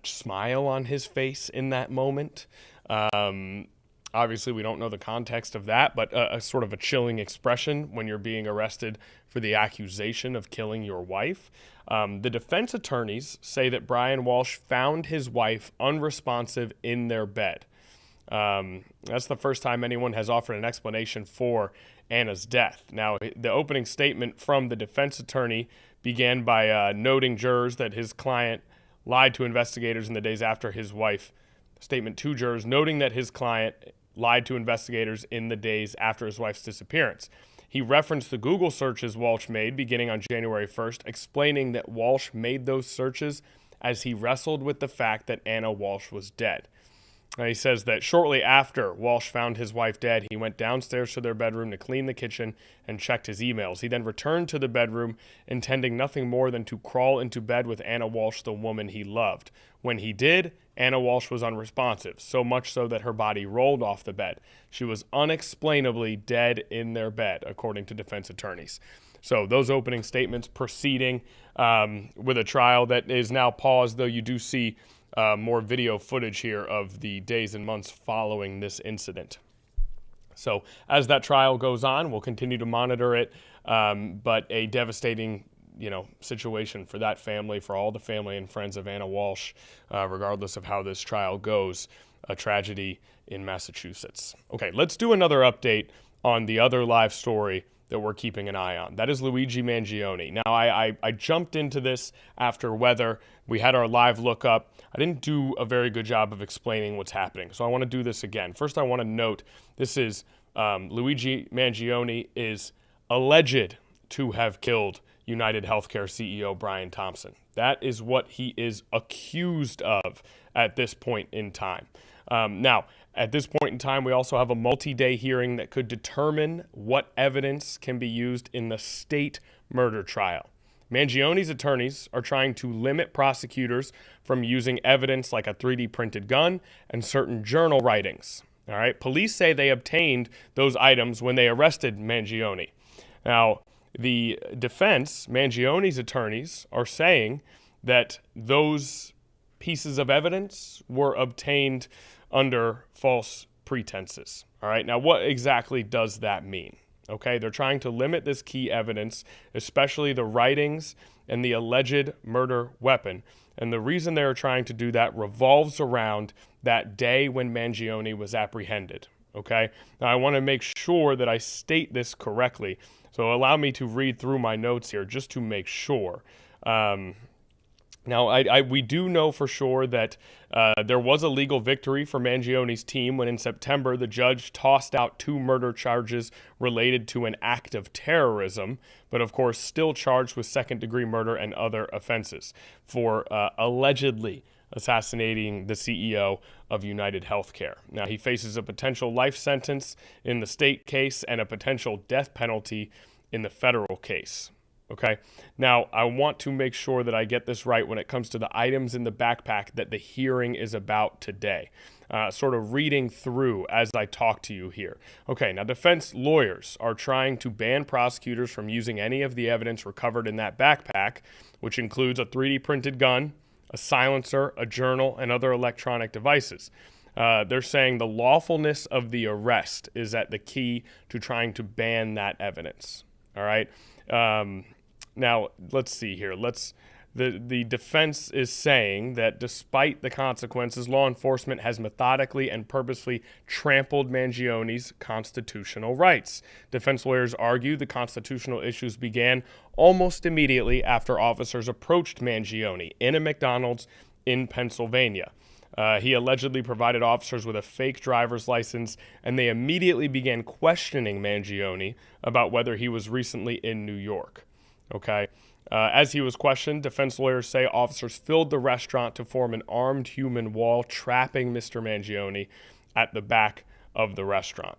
Speaker 1: smile on his face in that moment. Obviously, we don't know the context of that, but a sort of a chilling expression when you're being arrested for the accusation of killing your wife. The defense attorneys say that Brian Walsh found his wife unresponsive in their bed. That's the first time anyone has offered an explanation for Anna's death. Now, the opening statement from the defense attorney began by noting jurors that his client lied to investigators in the days after his wife. Statement to jurors noting that his client lied to investigators in the days after his wife's disappearance. He referenced the Google searches Walsh made beginning on January 1st, explaining that Walsh made those searches as he wrestled with the fact that Anna Walsh was dead. He says that shortly after Walsh found his wife dead, he went downstairs to their bedroom to clean the kitchen and checked his emails. He then returned to the bedroom, intending nothing more than to crawl into bed with Anna Walsh, the woman he loved. When he did, Anna Walsh was unresponsive, so much so that her body rolled off the bed. She was unexplainably dead in their bed, according to defense attorneys. So those opening statements proceeding with a trial that is now paused, though you do see more video footage here of the days and months following this incident. So as that trial goes on, we'll continue to monitor it, but a devastating situation for that family, for all the family and friends of Anna Walsh, regardless of how this trial goes, a tragedy in Massachusetts. Okay, let's do another update on the other live story that we're keeping an eye on. That is Luigi Mangione. Now, I jumped into this after weather. We had our live look up. I didn't do a very good job of explaining what's happening, so I want to do this again. First, I want to note this is Luigi Mangione is alleged to have killed United Healthcare CEO Brian Thompson. That is what he is accused of at this point in time. Now, at this point in time, we also have a multi-day hearing that could determine what evidence can be used in the state murder trial. Mangione's attorneys are trying to limit prosecutors from using evidence like a 3D printed gun and certain journal writings. All right. Police say they obtained those items when they arrested Mangione. Now, the defense, Mangione's attorneys, are saying that those pieces of evidence were obtained under false pretenses. All right. Now, what exactly does that mean? Okay. They're trying to limit this key evidence, especially the writings and the alleged murder weapon. And the reason they're trying to do that revolves around that day when Mangione was apprehended. Okay. Now, I want to make sure that I state this correctly. So allow me to read through my notes here just to make sure. Now, we do know for sure that there was a legal victory for Mangione's team when in September the judge tossed out 2 murder charges related to an act of terrorism, but of course still charged with second-degree murder and other offenses for allegedly assassinating the CEO of United Healthcare. Now, he faces a potential life sentence in the state case and a potential death penalty in the federal case. Okay. Now, I want to make sure that I get this right when it comes to the items in the backpack that the hearing is about today. Sort of reading through as I talk to you here. Okay. Now, defense lawyers are trying to ban prosecutors from using any of the evidence recovered in that backpack, which includes a 3D printed gun, a silencer, a journal, and other electronic devices. They're saying the lawfulness of the arrest is at the key to trying to ban that evidence. All right. Now, let's see here. The defense is saying that despite the consequences, law enforcement has methodically and purposefully trampled Mangione's constitutional rights. Defense lawyers argue the constitutional issues began almost immediately after officers approached Mangione in a McDonald's in Pennsylvania. He allegedly provided officers with a fake driver's license, and they immediately began questioning Mangione about whether he was recently in New York. Okay. As he was questioned, defense lawyers say officers filled the restaurant to form an armed human wall, trapping Mr. Mangione at the back of the restaurant.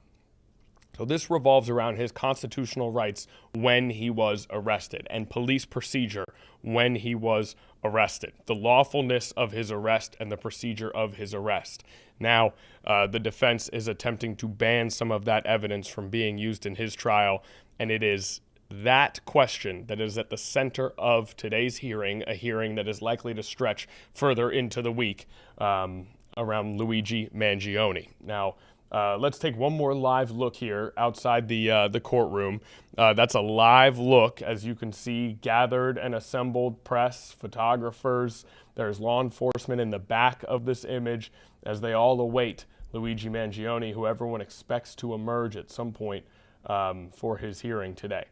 Speaker 1: So this revolves around his constitutional rights when he was arrested and police procedure when he was arrested, the lawfulness of his arrest and the procedure of his arrest. Now, the defense is attempting to ban some of that evidence from being used in his trial, and it is that question that is at the center of today's hearing, a hearing that is likely to stretch further into the week around Luigi Mangione. Now, let's take one more live look here outside the courtroom. That's a live look, as you can see, gathered and assembled press, photographers. There's law enforcement in the back of this image as they all await Luigi Mangione, who everyone expects to emerge at some point for his hearing today.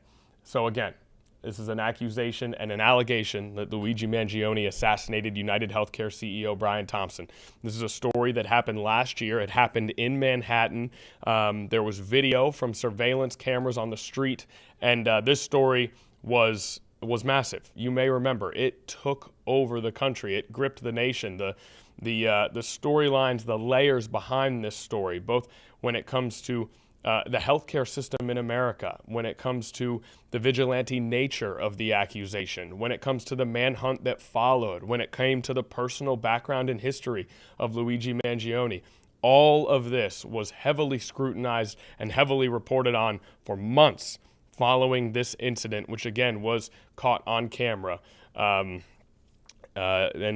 Speaker 1: So again, this is an accusation and an allegation that Luigi Mangione assassinated United Healthcare CEO Brian Thompson. This is a story that happened last year. It happened in Manhattan. There was video from surveillance cameras on the street, and this story was massive. You may remember it took over the country. It gripped the nation. The storylines, the layers behind this story, both when it comes to the healthcare system in America, when it comes to the vigilante nature of the accusation, when it comes to the manhunt that followed, when it came to the personal background and history of Luigi Mangione. All of this was heavily scrutinized and heavily reported on for months following this incident, which again was caught on camera. And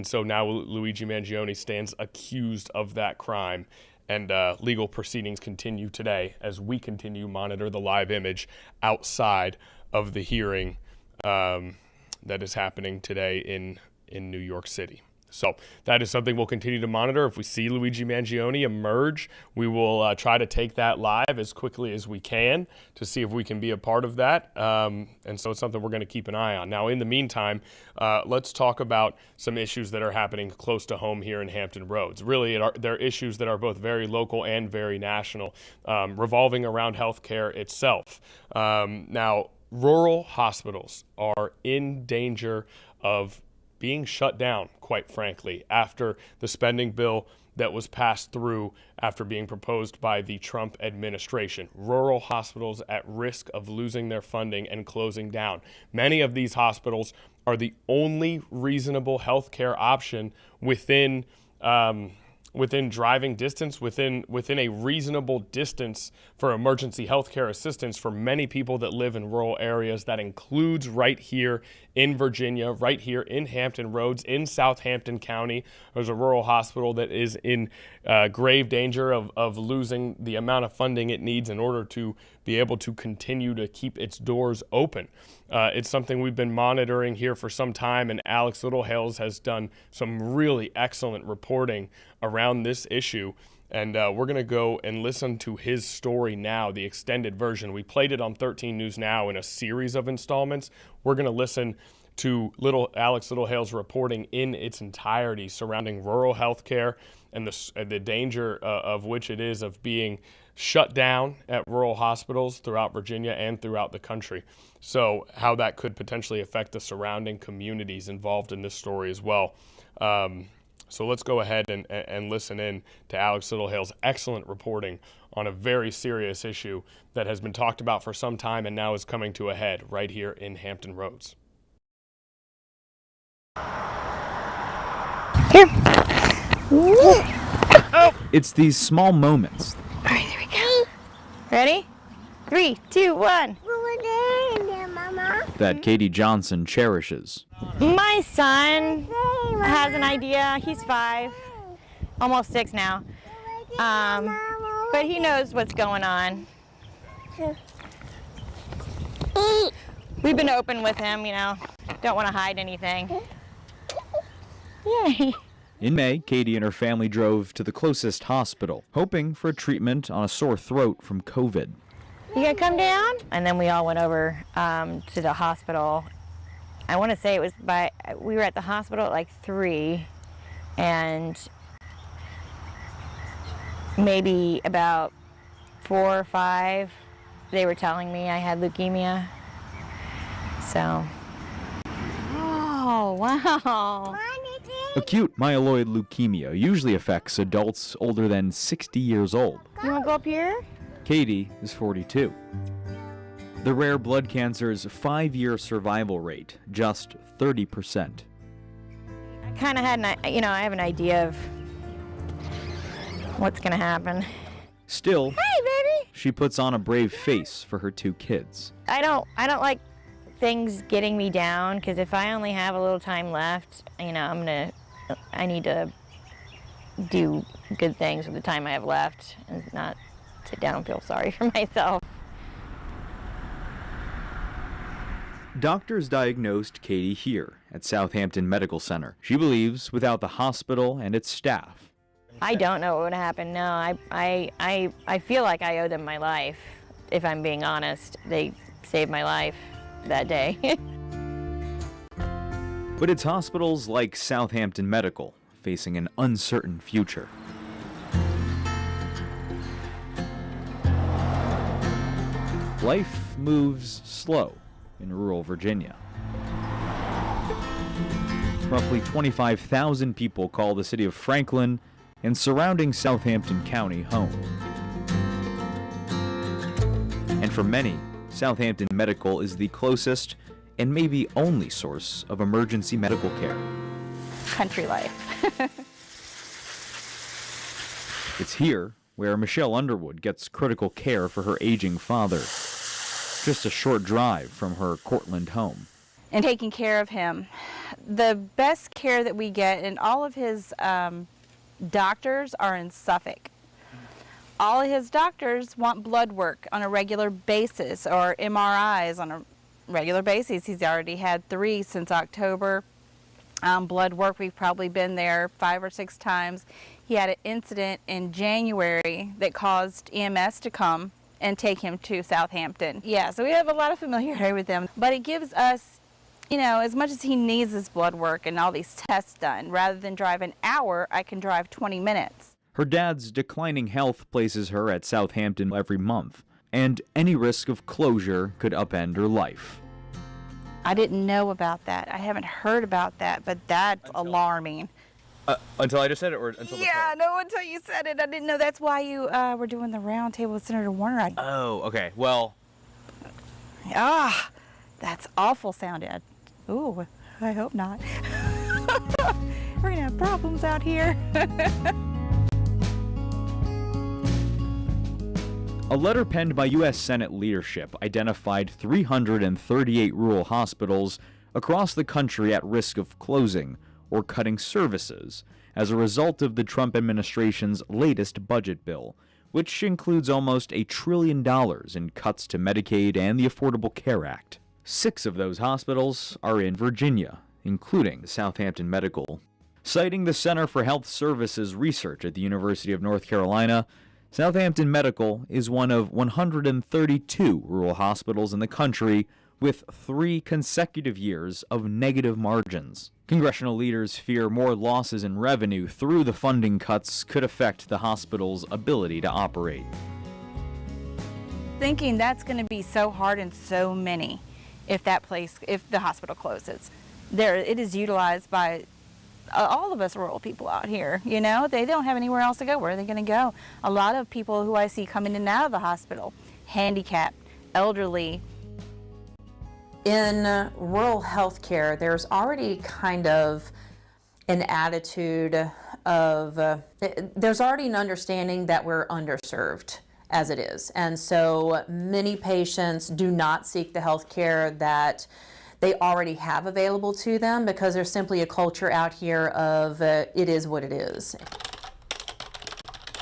Speaker 1: so now Luigi Mangione stands accused of that crime. And legal proceedings continue today as we continue to monitor the live image outside of the hearing that is happening today in New York City. So that is something we'll continue to monitor. If we see Luigi Mangione emerge, we will try to take that live as quickly as we can to see if we can be a part of that. And so it's something we're going to keep an eye on. Now, in the meantime, let's talk about some issues that are happening close to home here in Hampton Roads. Really, they're issues that are both very local and very national, revolving around healthcare itself. Now, rural hospitals are in danger of being shut down, quite frankly, after the spending bill that was passed through after being proposed by the Trump administration. Rural hospitals at risk of losing their funding and closing down. Many of these hospitals are the only reasonable healthcare option within driving distance, within a reasonable distance for emergency healthcare assistance for many people that live in rural areas. That includes right here in Virginia, right here in Hampton Roads, in Southampton County. There's a rural hospital that is in grave danger of losing the amount of funding it needs in order to be able to continue to keep its doors open. It's something we've been monitoring here for some time, and Alex Littlehales has done some really excellent reporting around this issue. And we're going to go and listen to his story now, the extended version. We played it on 13 News Now in a series of installments. We're going to listen to Alex Littlehales reporting in its entirety surrounding rural healthcare and the danger of which it is of being shut down at rural hospitals throughout Virginia and throughout the country. So how that could potentially affect the surrounding communities involved in this story as well. So let's go ahead and listen in to Alex Littlehales' excellent reporting on a very serious issue that has been talked about for some time and now is coming to a head right here in Hampton Roads.
Speaker 7: Here. Oh. It's these small moments.
Speaker 8: All right, there we go. Ready? 3, 2, 1.
Speaker 7: That Katie Johnson cherishes.
Speaker 8: My son has an idea. He's 5, almost 6 now. But he knows what's going on. We've been open with him, don't want to hide anything. Yay.
Speaker 7: In May, Katie and her family drove to the closest hospital, hoping for a treatment on a sore throat from COVID.
Speaker 8: You gonna come down? And then we all went over to the hospital. I want to say it was we were at the hospital at like 3, and maybe about 4 or 5, they were telling me I had leukemia. So, oh, wow.
Speaker 7: Acute myeloid leukemia usually affects adults older than 60 years old.
Speaker 8: You want to go up here?
Speaker 7: Katie is 42. The rare blood cancer's 5-year survival rate, just 30%.
Speaker 8: I kind of had I have an idea of what's going to happen.
Speaker 7: Still,
Speaker 8: hey, baby!
Speaker 7: She puts on a brave face for her 2 kids.
Speaker 8: I don't like things getting me down, because if I only have a little time left, I need to do good things with the time I have left and not sit down and feel sorry for myself.
Speaker 7: Doctors diagnosed Katie here at Southampton Medical Center. She believes without the hospital and its staff.
Speaker 8: I don't know what would happen. No, I feel like I owe them my life. If I'm being honest, they saved my life that day.
Speaker 7: But it's hospitals like Southampton Medical facing an uncertain future. Life moves slow in rural Virginia. Roughly 25,000 people call the city of Franklin and surrounding Southampton County home. And for many, Southampton Medical is the closest and maybe only source of emergency medical care.
Speaker 8: Country life.
Speaker 7: It's here where Michelle Underwood gets critical care for her aging father, just a short drive from her Cortland home.
Speaker 9: And taking care of him. The best care that we get, and all of his doctors are in Suffolk. All of his doctors want blood work on a regular basis, or MRIs on a regular basis. He's already had 3 since October. Blood work, we've probably been there 5 or 6 times. He had an incident in January that caused EMS to come and take him to Southampton. Yeah, so we have a lot of familiarity with him, but it gives us, as much as he needs his blood work and all these tests done, rather than drive an hour, I can drive 20 minutes.
Speaker 7: Her dad's declining health places her at Southampton every month, and any risk of closure could upend her life.
Speaker 9: I didn't know about that. I haven't heard about that, but that's alarming.
Speaker 7: Until I just said it, or until
Speaker 9: until you said it. I didn't know that's why you were doing the round table with Senator Warner.
Speaker 7: Oh, okay. Well.
Speaker 9: That's awful sounding. Ooh. I hope not. We're gonna have problems out here.
Speaker 7: A letter penned by U.S. Senate leadership identified 338 rural hospitals across the country at risk of closing or cutting services as a result of the Trump administration's latest budget bill, which includes almost $1 trillion in cuts to Medicaid and the Affordable Care Act. 6 of those hospitals are in Virginia, including Southampton Medical. Citing the Center for Health Services Research at the University of North Carolina, Southampton Medical is one of 132 rural hospitals in the country with 3 consecutive years of negative margins. Congressional leaders fear more losses in revenue through the funding cuts could affect the hospital's ability to operate.
Speaker 9: Thinking that's going to be so hard and so many if the hospital closes. It is utilized by all of us rural people out here, you know, they don't have anywhere else to go. Where are they going to go? A lot of people who I see coming in and out of the hospital, handicapped, elderly.
Speaker 10: In rural health care, there's already kind of an attitude of, there's already an understanding that we're underserved as it is. And so many patients do not seek the health care that they already have available to them because there's simply a culture out here of it is what it is.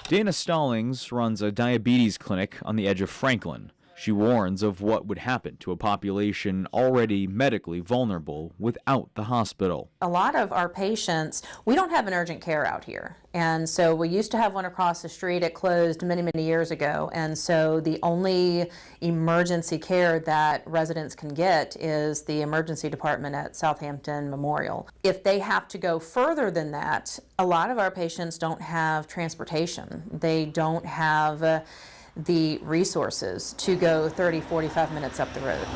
Speaker 7: Dana Stallings runs a diabetes clinic on the edge of Franklin. She warns of what would happen to a population already medically vulnerable without the hospital.
Speaker 10: A lot of our patients, we don't have an urgent care out here. And so we used to have one across the street. It closed many, many years ago. And so the only emergency care that residents can get is the emergency department at Southampton Memorial. If they have to go further than that, a lot of our patients don't have transportation. They don't have the resources to go 30, 45 minutes up the road.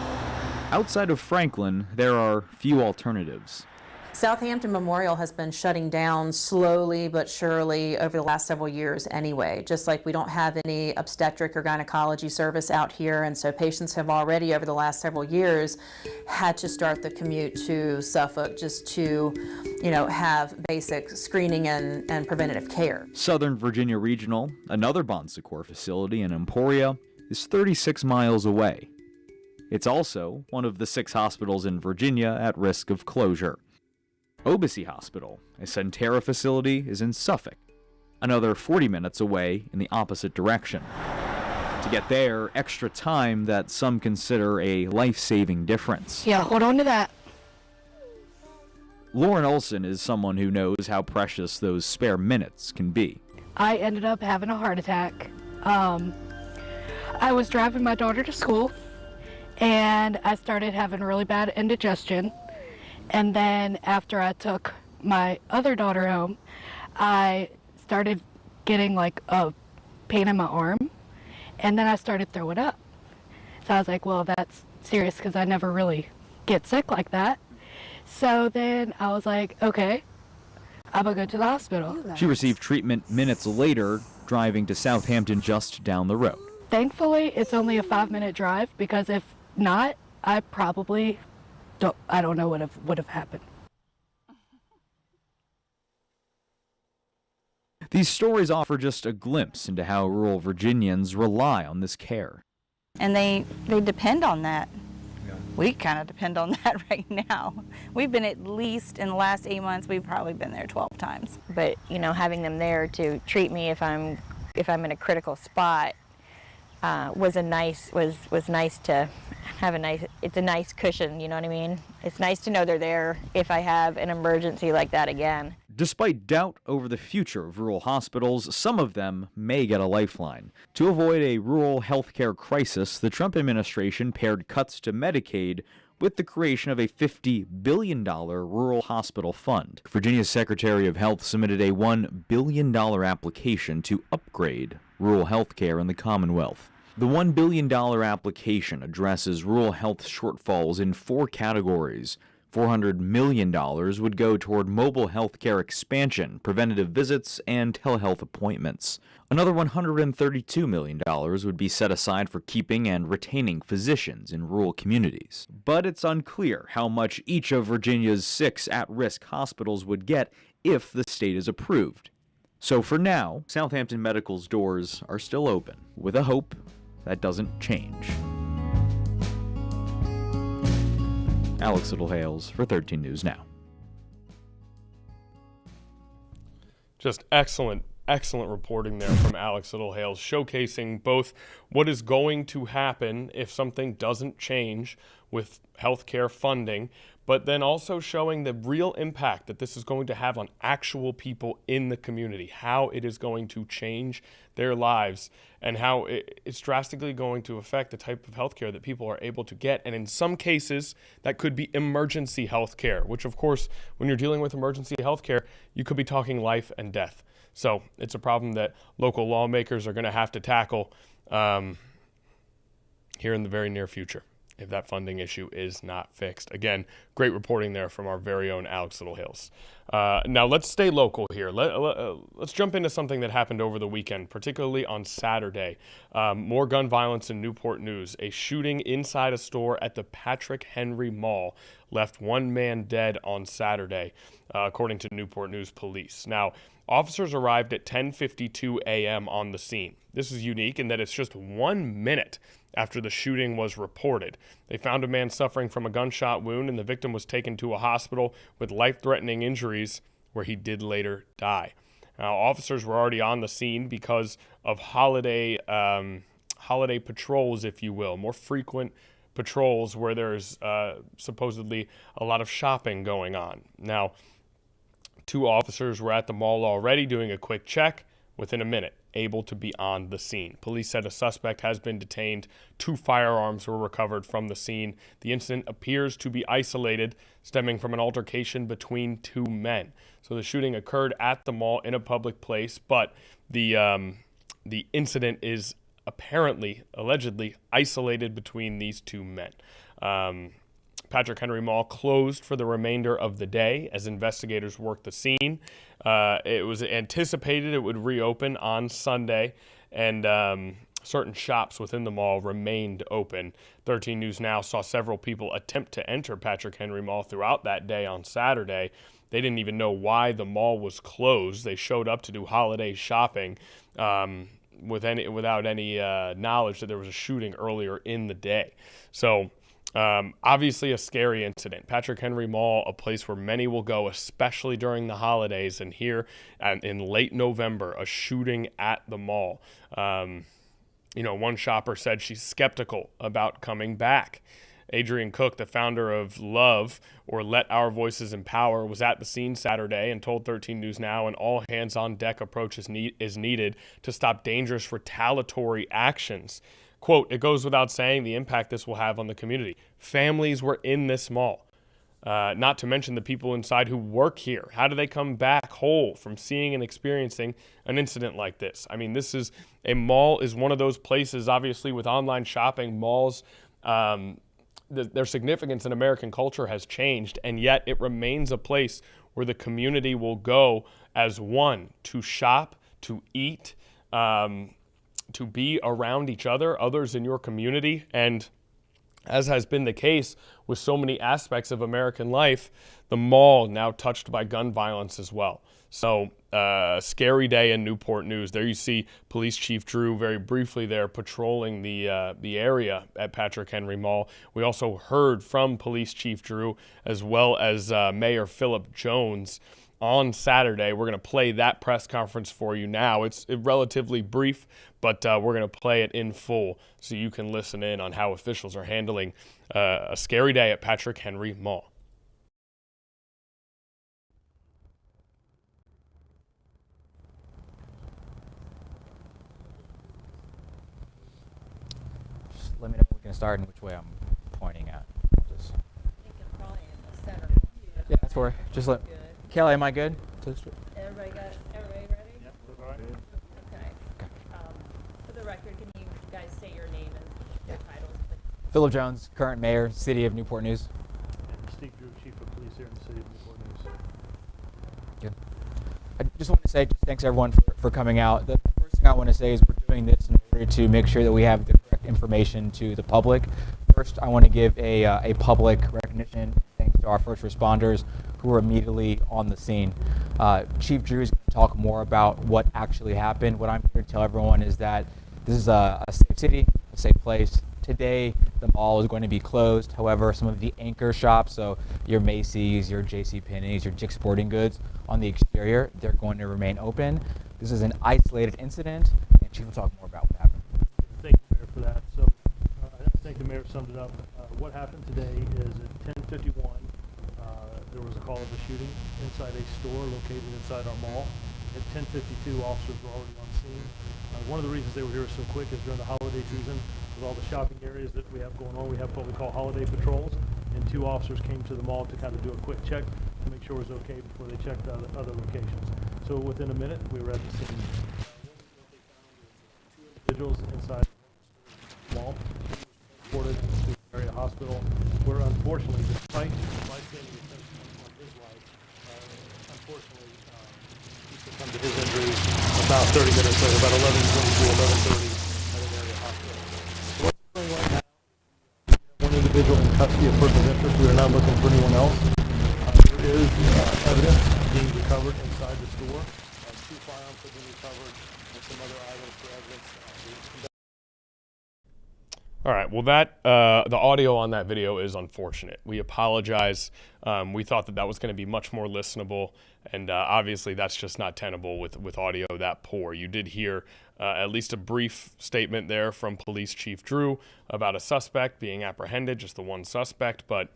Speaker 7: Outside of Franklin, there are few alternatives.
Speaker 10: Southampton Memorial has been shutting down slowly but surely over the last several years anyway, just like we don't have any obstetric or gynecology service out here, and so patients have already over the last several years had to start the commute to Suffolk just to, you know, have basic screening and preventative care.
Speaker 7: Southern Virginia Regional, another Bon Secours facility in Emporia, is 36 miles away. It's also one of the 6 hospitals in Virginia at risk of closure. Obacy Hospital, a Centera facility, is in Suffolk, another 40 minutes away in the opposite direction. To get there, extra time that some consider a life-saving difference.
Speaker 11: Yeah, hold on to that.
Speaker 7: Lauren Olson is someone who knows how precious those spare minutes can be.
Speaker 11: I ended up having a heart attack. I was driving my daughter to school, and I started having really bad indigestion. And then after I took my other daughter home, I started getting like a pain in my arm, and then I started throwing up. So I was like, well, that's serious because I never really get sick like that. So then I was like, okay, I'm gonna go to the hospital.
Speaker 7: She received treatment minutes later, driving to Southampton just down the road.
Speaker 11: Thankfully, it's only a 5-minute drive, because if not, I don't know what would have happened.
Speaker 7: These stories offer just a glimpse into how rural Virginians rely on this care.
Speaker 9: And they depend on that. Yeah. We kind of depend on that right now. We've been, at least in the last 8 months, we've probably been there 12 times.
Speaker 8: But, you know, having them there to treat me if I'm in a critical spot was nice to have it's a nice cushion, you know what I mean? It's nice to know they're there if I have an emergency like that again.
Speaker 7: Despite doubt over the future of rural hospitals, some of them may get a lifeline. To avoid a rural healthcare crisis, the Trump administration paired cuts to Medicaid with the creation of a $50 billion rural hospital fund. Virginia's Secretary of Health submitted a $1 billion application to upgrade rural health care in the Commonwealth. The $1 billion application addresses rural health shortfalls in 4 categories, $400 million would go toward mobile health care expansion, preventative visits, and telehealth appointments. Another $132 million would be set aside for keeping and retaining physicians in rural communities. But it's unclear how much each of Virginia's 6 at-risk hospitals would get if the state is approved. So for now, Southampton Medical's doors are still open, with a hope that doesn't change. Alex Littlehales for 13 News Now.
Speaker 1: Just excellent reporting there from Alex Littlehales, showcasing both what is going to happen if something doesn't change with healthcare funding, but then also showing the real impact that this is going to have on actual people in the community, how it is going to change their lives, and how it's drastically going to affect the type of healthcare that people are able to get. And in some cases, that could be emergency healthcare, which of course, when you're dealing with emergency healthcare, you could be talking life and death. So it's a problem that local lawmakers are going to have to tackle here in the very near future if that funding issue is not fixed. Again, great reporting there from our very own Alex Littlehales. Now let's stay local here. Let's jump into something that happened over the weekend, particularly on Saturday. More gun violence in Newport News. A shooting inside a store at the Patrick Henry Mall left one man dead on Saturday, according to Newport News police. Now, officers arrived at 10:52 a.m. on the scene. This is unique in that it's just 1 minute after the shooting was reported. They found a man suffering from a gunshot wound, and the victim was taken to a hospital with life-threatening injuries where he did later die. Now, officers were already on the scene because of holiday patrols, if you will, more frequent patrols where there's supposedly a lot of shopping going on. Now, 2 officers were at the mall already doing a quick check. Within a minute, able to be on the scene. Police said a suspect has been detained. 2 firearms were recovered from the scene. The incident appears to be isolated, stemming from an altercation between 2 men. So the shooting occurred at the mall in a public place, but the incident is allegedly isolated between these 2 men. Patrick Henry Mall closed for the remainder of the day as investigators worked the scene. It was anticipated it would reopen on Sunday, and certain shops within the mall remained open. 13 News Now saw several people attempt to enter Patrick Henry Mall throughout that day on Saturday. They didn't even know why the mall was closed. They showed up to do holiday shopping without any knowledge that there was a shooting earlier in the day. So obviously a scary incident. Patrick Henry Mall, a place where many will go, especially during the holidays, and here in late November, a shooting at the mall. One shopper said she's skeptical about coming back. Adrian Cook, the founder of Love, or Let Our Voices Empower, was at the scene Saturday and told 13 News Now an all-hands-on-deck approach is needed to stop dangerous retaliatory actions. Quote, it goes without saying the impact this will have on the community. Families were in this mall, not to mention the people inside who work here. How do they come back whole from seeing and experiencing an incident like this? I mean, a mall is one of those places, obviously, with online shopping, malls, their significance in American culture has changed, and yet it remains a place where the community will go as one to shop, to eat, to be around each other, others in your community. And as has been the case with so many aspects of American life, the mall now touched by gun violence as well. So scary day in Newport News. There you see Police Chief Drew very briefly there patrolling the area at Patrick Henry Mall. We also heard from Police Chief Drew as well as Mayor Philip Jones on Saturday. We're going to play that press conference for you now. It's relatively brief, but we're going to play it in full so you can listen in on how officials are handling a scary day at Patrick Henry Mall.
Speaker 12: Just let me know when we can start and which way I'm pointing at. Just...
Speaker 3: Probably in the center.
Speaker 12: Yeah, that's where. Just let. Kelly, am I good?
Speaker 3: Everybody ready? Yep, we're all right. Okay. For the record, can you guys say your name and your titles, please?
Speaker 12: Philip Jones, current mayor, City of Newport News.
Speaker 13: And Steve Drew, Chief of here in the city of Newport News.
Speaker 12: Good. I just want to say thanks everyone for coming out. The first thing I want to say is we're doing this in order to make sure that we have the correct information to the public. First, I want to give a public recognition thanks to our first responders who were immediately on the scene. Chief Drew is going to talk more about what actually happened. What I'm here to tell everyone is that this is a safe city, a safe place. Today, the mall is going to be closed. However, some of the anchor shops, so your Macy's, your JCPenney's, your Dick's Sporting Goods, on the exterior, they're going to remain open. This is an isolated incident, and Chief will talk more about what happened.
Speaker 13: Thank you, Mayor, for that. So I think the Mayor summed it up. What happened today is at 10:51, there was a call of a shooting inside a store located inside our mall. At 10:52, officers were already on scene. One of the reasons they were here so quick is during the holiday season, with all the shopping areas that we have going on, we have what we call holiday patrols, and 2 officers came to the mall to kind of do a quick check to make sure it was okay before they checked other locations. So within a minute, we were at the scene. Two individuals inside the mall transported to the area hospital, where unfortunately, despite bystander attention on his life, unfortunately, he succumbed to his injuries about 30 minutes later, about 11:22, 11:30 at an area hospital. So what's going on right now? One individual in custody of person of interest. We are not looking for anyone else. There is evidence being recovered inside the store. 2 firearms have been recovered and some other items for evidence.
Speaker 1: All right. Well, the audio on that video is unfortunate. We apologize. We thought that was going to be much more listenable, and obviously that's just not tenable with audio that poor. You did hear at least a brief statement there from Police Chief Drew about a suspect being apprehended, just the one suspect. But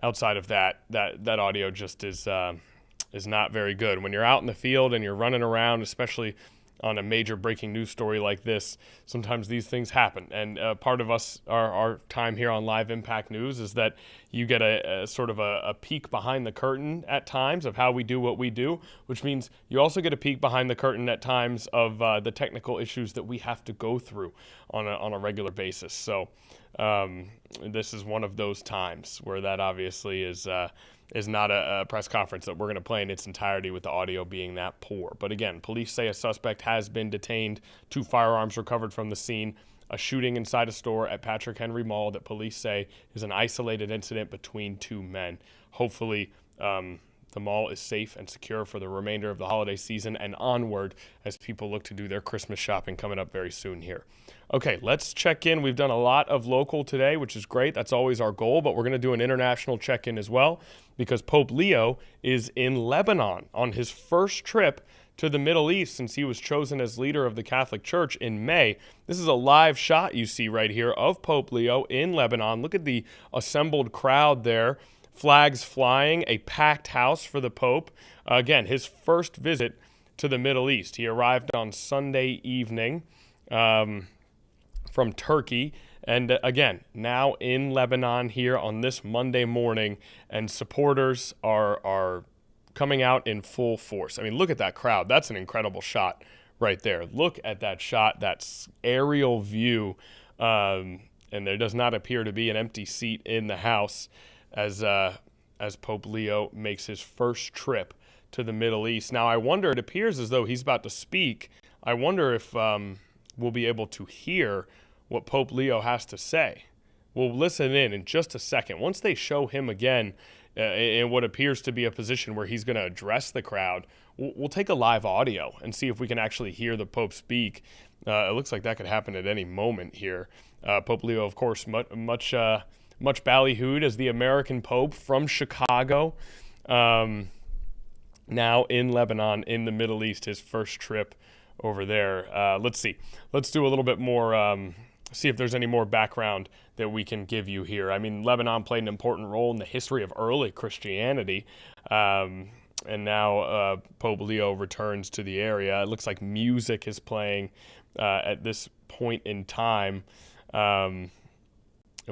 Speaker 1: outside of that audio just is not very good. When you're out in the field and you're running around, especially on a major breaking news story like this, sometimes these things happen. And part of our time here on Live Impact News is that you get a sort of a peek behind the curtain at times of how we do what we do, which means you also get a peek behind the curtain at times of the technical issues that we have to go through on a regular basis. So this is one of those times where that obviously is not a press conference that we're going to play in its entirety with the audio being that poor. But again, police say a suspect has been detained, 2 firearms recovered from the scene, a shooting inside a store at Patrick Henry Mall that police say is an isolated incident between 2 men. Hopefully, the mall is safe and secure for the remainder of the holiday season and onward as people look to do their Christmas shopping coming up very soon here. Okay, let's check in. We've done a lot of local today, which is great. That's always our goal, but we're going to do an international check-in as well because Pope Leo is in Lebanon on his first trip to the Middle East since he was chosen as leader of the Catholic Church in May. This is a live shot you see right here of Pope Leo in Lebanon. Look at the assembled crowd there. Flags flying, a packed house for the Pope. Again, his first visit to the Middle East. He arrived on Sunday evening from Turkey. And again, now in Lebanon here on this Monday morning. And supporters are coming out in full force. I mean, look at that crowd. That's an incredible shot right there. Look at that shot, that aerial view. And there does not appear to be an empty seat in the house as Pope Leo makes his first trip to the Middle East. Now, I wonder, it appears as though he's about to speak. I wonder if we'll be able to hear what Pope Leo has to say. We'll listen in just a second. Once they show him again in what appears to be a position where he's going to address the crowd, we'll take a live audio and see if we can actually hear the Pope speak. It looks like that could happen at any moment here. Pope Leo, of course, much ballyhooed as the American Pope from Chicago, now in Lebanon, in the Middle East, his first trip over there. Let's see. Let's do a little bit more, see if there's any more background that we can give you here. I mean, Lebanon played an important role in the history of early Christianity, and now Pope Leo returns to the area. It looks like music is playing at this point in time. And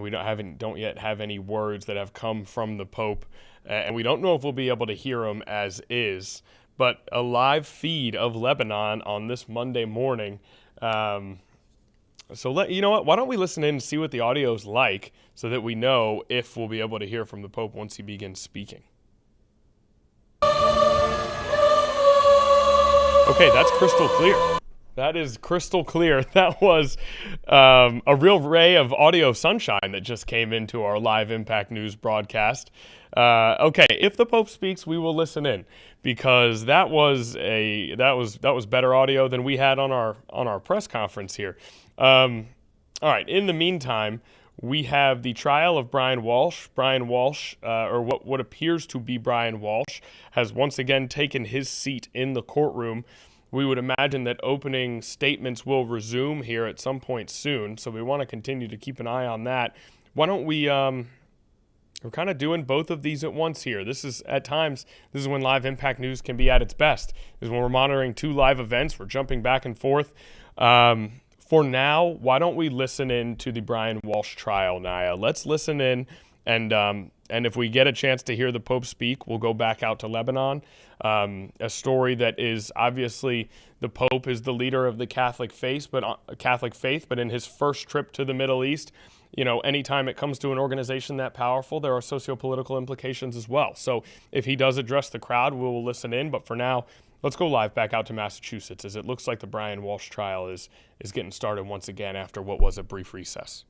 Speaker 1: we don't yet have any words that have come from the Pope, and we don't know if we'll be able to hear them as is, but a live feed of Lebanon on this Monday morning. So you know what? Why don't we listen in and see what the audio's like so that we know if we'll be able to hear from the Pope once he begins speaking. Okay, that's crystal clear. That is crystal clear. That was a real ray of audio sunshine that just came into our live Impact News broadcast. Okay, if the Pope speaks, we will listen in, because that was better audio than we had on our press conference here. All right. In the meantime, we have the trial of Brian Walsh. Brian Walsh, or what appears to be Brian Walsh, has once again taken his seat in the courtroom. We would imagine that opening statements will resume here at some point soon, so we want to continue to keep an eye on that. Why don't we, we're kind of doing both of these at once here. This is when live Impact News can be at its best, is when we're monitoring two live events. We're jumping back and forth. For now, why don't we listen in to the Brian Walsh trial, Naya? Let's listen in, and if we get a chance to hear the Pope speak, we'll go back out to Lebanon. A story that is obviously, the Pope is the leader of the Catholic faith, but in his first trip to the Middle East, anytime it comes to an organization that powerful, there are socio-political implications as well. So if he does address the crowd, we will listen in. But for now, let's go live back out to Massachusetts, as it looks like the Brian Walsh trial is getting started once again after what was a brief recess.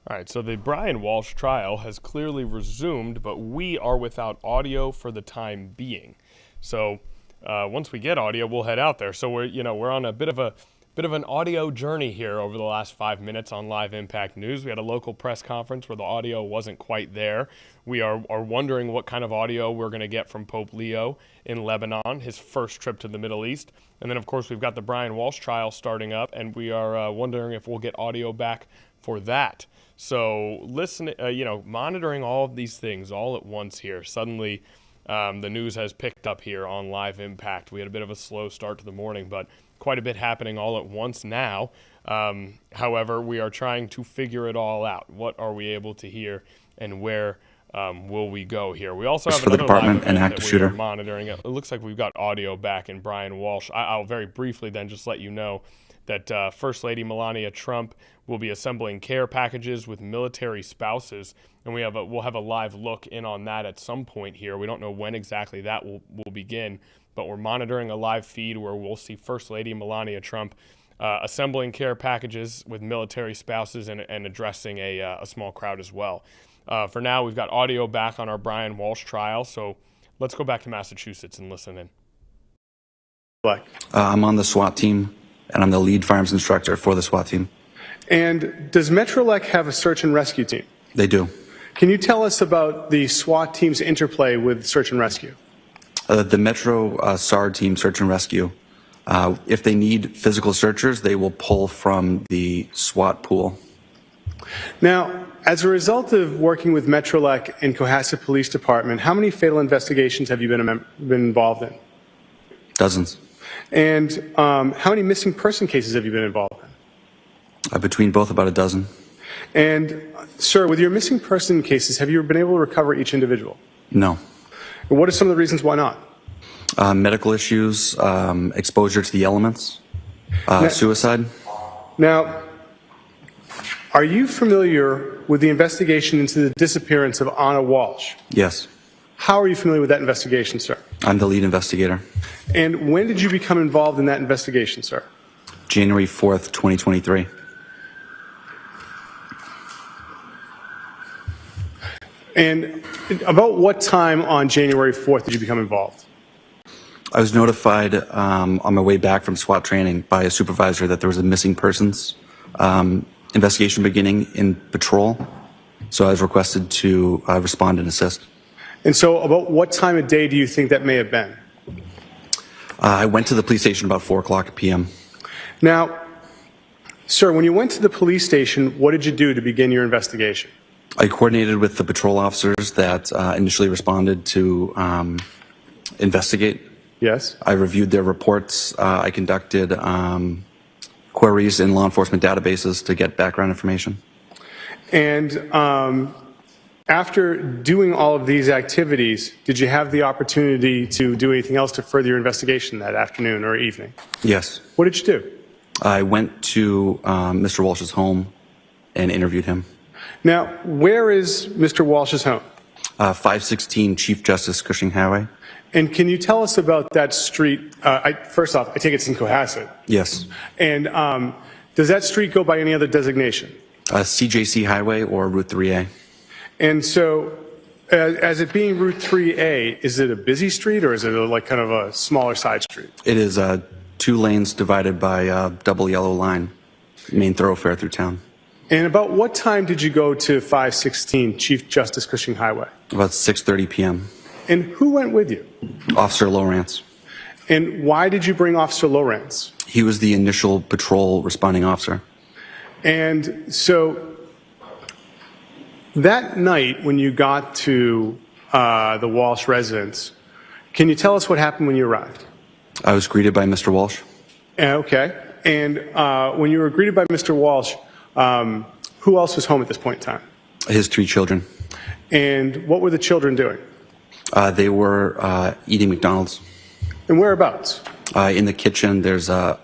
Speaker 1: All right, so the Brian Walsh trial has clearly resumed, but we are without audio for the time being. So once we get audio, we'll head out there. So we're on a bit of an audio journey here over the last 5 minutes on Live Impact News. We had a local press conference where the audio wasn't quite there. We are wondering what kind of audio we're going to get from Pope Leo in Lebanon, his first trip to the Middle East. And then, of course, we've got the Brian Walsh trial starting up, and we are wondering if we'll get audio back for that. So monitoring all of these things all at once here. Suddenly, the news has picked up here on Live Impact. We had a bit of a slow start to the morning, but quite a bit happening all at once now. However, we are trying to figure it all out. What are we able to hear, and where will we go here? We also have another live event that we are monitoring. It looks like we've got audio back in Brian Walsh. I'll very briefly then just let you know that First Lady Melania Trump will be assembling care packages with military spouses, and we'll have a live look in on that at some point here. We don't know when exactly that will begin, but we're monitoring a live feed where we'll see First Lady Melania Trump assembling care packages with military spouses and addressing a small crowd as well. For now, we've got audio back on our Brian Walsh trial, so let's go back to Massachusetts and listen in.
Speaker 14: I'm on the SWAT team, and I'm the lead firearms instructor for the SWAT team.
Speaker 6: And does Metrolec have a search and rescue team?
Speaker 14: They do.
Speaker 6: Can you tell us about the SWAT team's interplay with search and rescue?
Speaker 14: The Metro SAR team, search and rescue, if they need physical searchers, they will pull from the SWAT pool.
Speaker 6: Now, as a result of working with Metrolec and Cohasset Police Department, how many fatal investigations have you been involved in?
Speaker 14: Dozens.
Speaker 6: And how many missing person cases have you been involved in?
Speaker 14: Between both, about a dozen.
Speaker 6: And, sir, with your missing person cases, have you been able to recover each individual?
Speaker 14: No.
Speaker 6: And what are some of the reasons why not?
Speaker 14: Medical issues, exposure to the elements, suicide.
Speaker 6: Now, are you familiar with the investigation into the disappearance of Anna Walsh?
Speaker 14: Yes.
Speaker 6: How are you familiar with that investigation, sir?
Speaker 14: I'm the lead investigator.
Speaker 6: And when did you become involved in that investigation, sir?
Speaker 14: January 4th, 2023.
Speaker 6: And about what time on January 4th did you become involved?
Speaker 14: I was notified on my way back from SWAT training by a supervisor that there was a missing persons investigation beginning in patrol. So I was requested to respond and assist.
Speaker 6: And so about what time of day do you think that may have been?
Speaker 14: I went to the police station about 4 o'clock p.m.
Speaker 6: Now, sir, when you went to the police station, what did you do to begin your investigation?
Speaker 14: I coordinated with the patrol officers that initially responded to investigate.
Speaker 6: Yes.
Speaker 14: I reviewed their reports. I conducted queries in law enforcement databases to get background information.
Speaker 6: And after doing all of these activities, did you have the opportunity to do anything else to further your investigation that afternoon or evening?
Speaker 14: Yes.
Speaker 6: What did you do?
Speaker 14: I went to Mr. Walsh's home and interviewed him.
Speaker 6: Now, where is Mr. Walsh's home?
Speaker 14: 516 Chief Justice Cushing Highway.
Speaker 6: And can you tell us about that street? First off, I take it's in Cohasset.
Speaker 14: Yes.
Speaker 6: And does that street go by any other designation?
Speaker 14: CJC Highway or Route 3A.
Speaker 6: And so, as it being Route 3A, is it a busy street or is it like kind of a smaller side street?
Speaker 14: It is 2 lanes divided by a double yellow line, main thoroughfare through town.
Speaker 6: And about what time did you go to 516 Chief Justice Cushing Highway?
Speaker 14: About 6:30 p.m.
Speaker 6: And who went with you?
Speaker 14: Officer Lawrence.
Speaker 6: And why did you bring Officer Lawrence?
Speaker 14: He was the initial patrol responding officer.
Speaker 6: And so that night when you got to the Walsh residence, can you tell us what happened when you arrived?
Speaker 14: I was greeted by Mr. Walsh.
Speaker 6: Okay. And when you were greeted by Mr. Walsh, who else was home at this point in time?
Speaker 14: His 3 children.
Speaker 6: And what were the children doing?
Speaker 14: They were eating McDonald's.
Speaker 6: And whereabouts?
Speaker 14: In the kitchen, there's a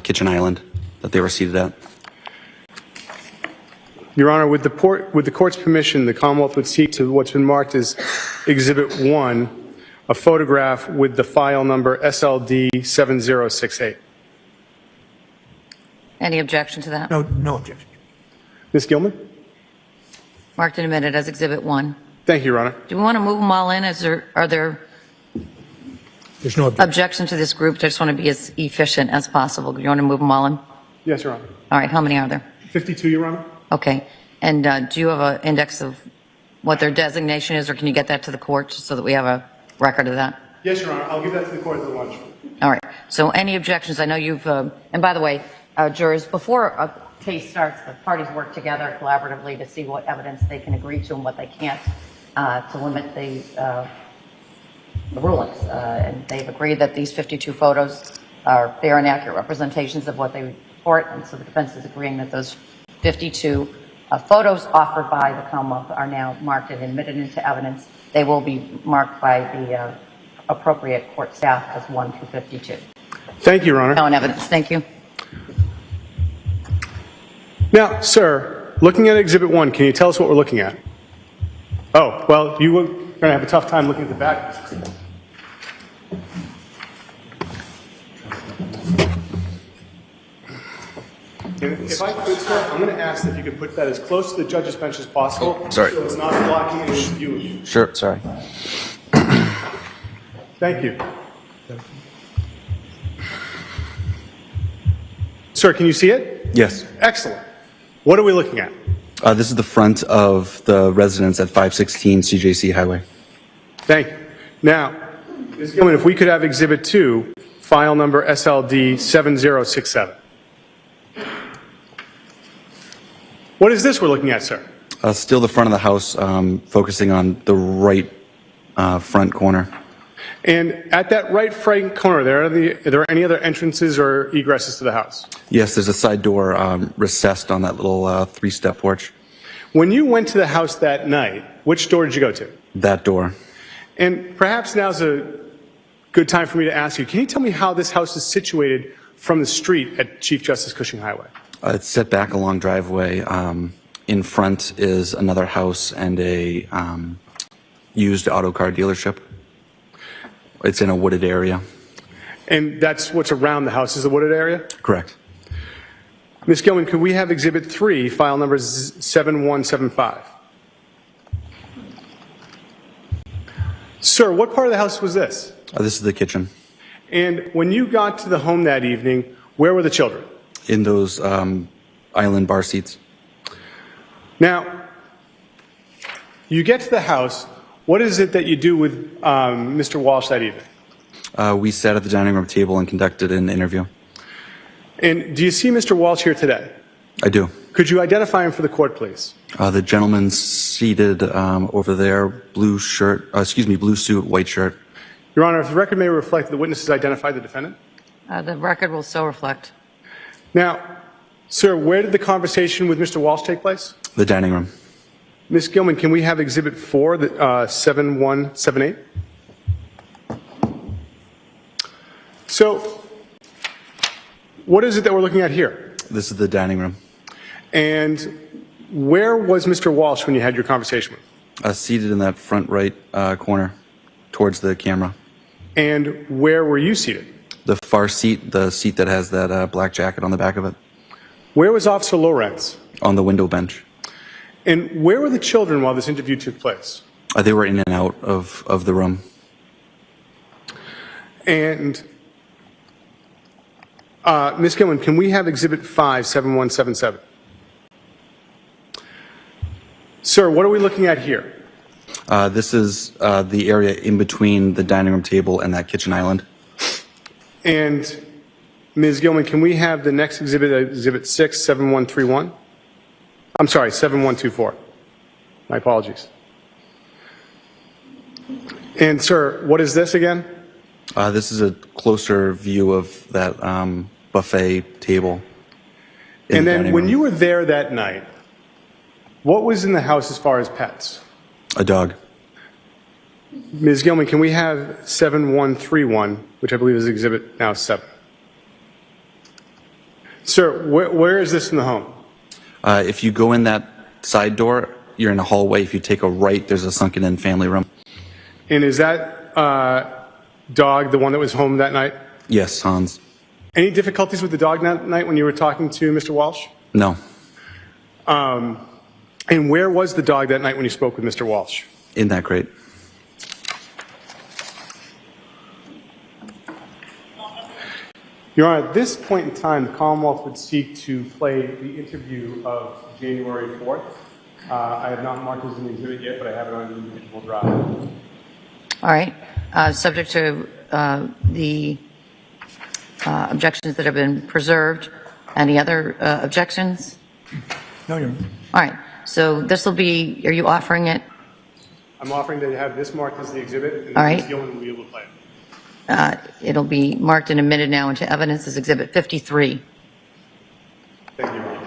Speaker 14: kitchen island that they were seated at.
Speaker 6: Your Honor, with the court's permission, the Commonwealth would seek to what's been marked as Exhibit 1, a photograph with the file number SLD 7068.
Speaker 5: Any objection to that?
Speaker 4: No objection.
Speaker 6: Ms. Gilman?
Speaker 5: Marked in a minute as Exhibit 1.
Speaker 6: Thank you, Your Honor.
Speaker 5: Do we want to move them all in? Are there
Speaker 4: There's no objection.
Speaker 5: objection to this group? I just want to be as efficient as possible. Do you want to move them all in?
Speaker 6: Yes, Your Honor.
Speaker 5: All right, how many are there?
Speaker 6: 52, Your Honor.
Speaker 5: Okay. And do you have an index of what their designation is, or can you get that to the court just so that we have a record of that?
Speaker 6: Yes, Your Honor. I'll give that to the court at the lunch.
Speaker 5: All right. So any objections? I know you've, and by the way, jurors, before a case starts, the parties work together collaboratively to see what evidence they can agree to and what they can't to limit the rulings. And they've agreed that these 52 photos are fair and accurate representations of what they report. And so the defense is agreeing that those 52 photos offered by the Commonwealth are now marked and admitted into evidence. They will be marked by the appropriate court staff as 1 to 52.
Speaker 6: Thank you, Your Honor.
Speaker 5: No evidence. Thank you.
Speaker 6: Now, sir, looking at Exhibit 1, can you tell us what we're looking at? Oh, well, you were going to have a tough time looking at the back. And if I could, sir, I'm going to ask that you could put that as close to the judge's bench as possible.
Speaker 14: Sorry.
Speaker 6: So it's not blocking any view of you.
Speaker 14: Sure, sorry.
Speaker 6: Thank you. Sir, can you see it?
Speaker 14: Yes.
Speaker 6: Excellent. What are we looking at?
Speaker 14: This is the front of the residence at 516 CJC Highway.
Speaker 6: Thank you. Now, Ms. Gilman, if we could have Exhibit 2, file number SLD 7067. What is this we're looking at, sir?
Speaker 14: Still the front of the house, focusing on the right front corner.
Speaker 6: And at that right front corner, are there any other entrances or egresses to the house?
Speaker 14: Yes, there's a side door recessed on that little 3-step porch.
Speaker 6: When you went to the house that night, which door did you go to?
Speaker 14: That door.
Speaker 6: And perhaps now's a good time for me to ask you, can you tell me how this house is situated from the street at Chief Justice Cushing Highway?
Speaker 14: It's set back a long driveway. In front is another house and a used auto car dealership. It's in a wooded area.
Speaker 6: And that's what's around the house, is the wooded area?
Speaker 14: Correct.
Speaker 6: Ms. Gilman, could we have Exhibit 3, file number 7175? Sir, what part of the house was this?
Speaker 14: This is the kitchen.
Speaker 6: And when you got to the home that evening, where were the children?
Speaker 14: In those island bar seats.
Speaker 6: Now, you get to the house. What is it that you do with Mr. Walsh that evening?
Speaker 14: We sat at the dining room table and conducted an interview.
Speaker 6: And do you see Mr. Walsh here today?
Speaker 14: I do.
Speaker 6: Could you identify him for the court, please?
Speaker 14: The gentleman seated over there, blue shirt, blue suit, white shirt.
Speaker 6: Your Honor, if the record may reflect that the witnesses identified the defendant.
Speaker 5: The record will so reflect.
Speaker 6: Now, sir, where did the conversation with Mr. Walsh take place?
Speaker 14: The dining room.
Speaker 6: Ms. Gilman, can we have Exhibit 4, 7178? So, what is it that we're looking at here?
Speaker 14: This is the dining room.
Speaker 6: And where was Mr. Walsh when you had your conversation with him?
Speaker 14: Seated in that front right corner towards the camera.
Speaker 6: And where were you seated?
Speaker 14: The far seat, the seat that has that black jacket on the back of it.
Speaker 6: Where was Officer Lorenz?
Speaker 14: On the window bench.
Speaker 6: And where were the children while this interview took place?
Speaker 14: They were in and out of the room.
Speaker 6: And Ms. Gilman, can we have Exhibit 5, 7177? Sir, what are we looking at here?
Speaker 14: This is the area in between the dining room table and that kitchen island.
Speaker 6: And Ms. Gilman, can we have the next exhibit, Exhibit 6, 7131? I'm sorry, 7124. My apologies. And sir, what is this again?
Speaker 14: This is a closer view of that buffet table.
Speaker 6: And then when you were there that night, what was in the house as far as pets?
Speaker 14: A dog.
Speaker 6: Ms. Gilman, can we have 7131, which I believe is Exhibit now 7? Sir, where is this in the home?
Speaker 14: If you go in that side door, you're in a hallway. If you take a right, there's a sunken-in family room.
Speaker 6: And is that dog the one that was home that night?
Speaker 14: Yes, Hans.
Speaker 6: Any difficulties with the dog that night when you were talking to Mr. Walsh?
Speaker 14: No.
Speaker 6: And where was the dog that night when you spoke with Mr. Walsh?
Speaker 14: In that crate.
Speaker 6: Your Honor, at this point in time, the Commonwealth would seek to play the interview of January 4th. I have not marked as an exhibit yet, but I have it on the individual drive.
Speaker 5: All right. Subject to the objections that have been preserved. Any other objections?
Speaker 6: No, Your Honor.
Speaker 5: All right. So this will be, are you offering it?
Speaker 6: I'm offering to have this marked as the exhibit, and
Speaker 5: All
Speaker 6: then
Speaker 5: right.
Speaker 6: Ms. Gilman will be able to play it.
Speaker 5: It'll be marked and admitted now into evidence as Exhibit 53.
Speaker 6: Thank you, Your Honor.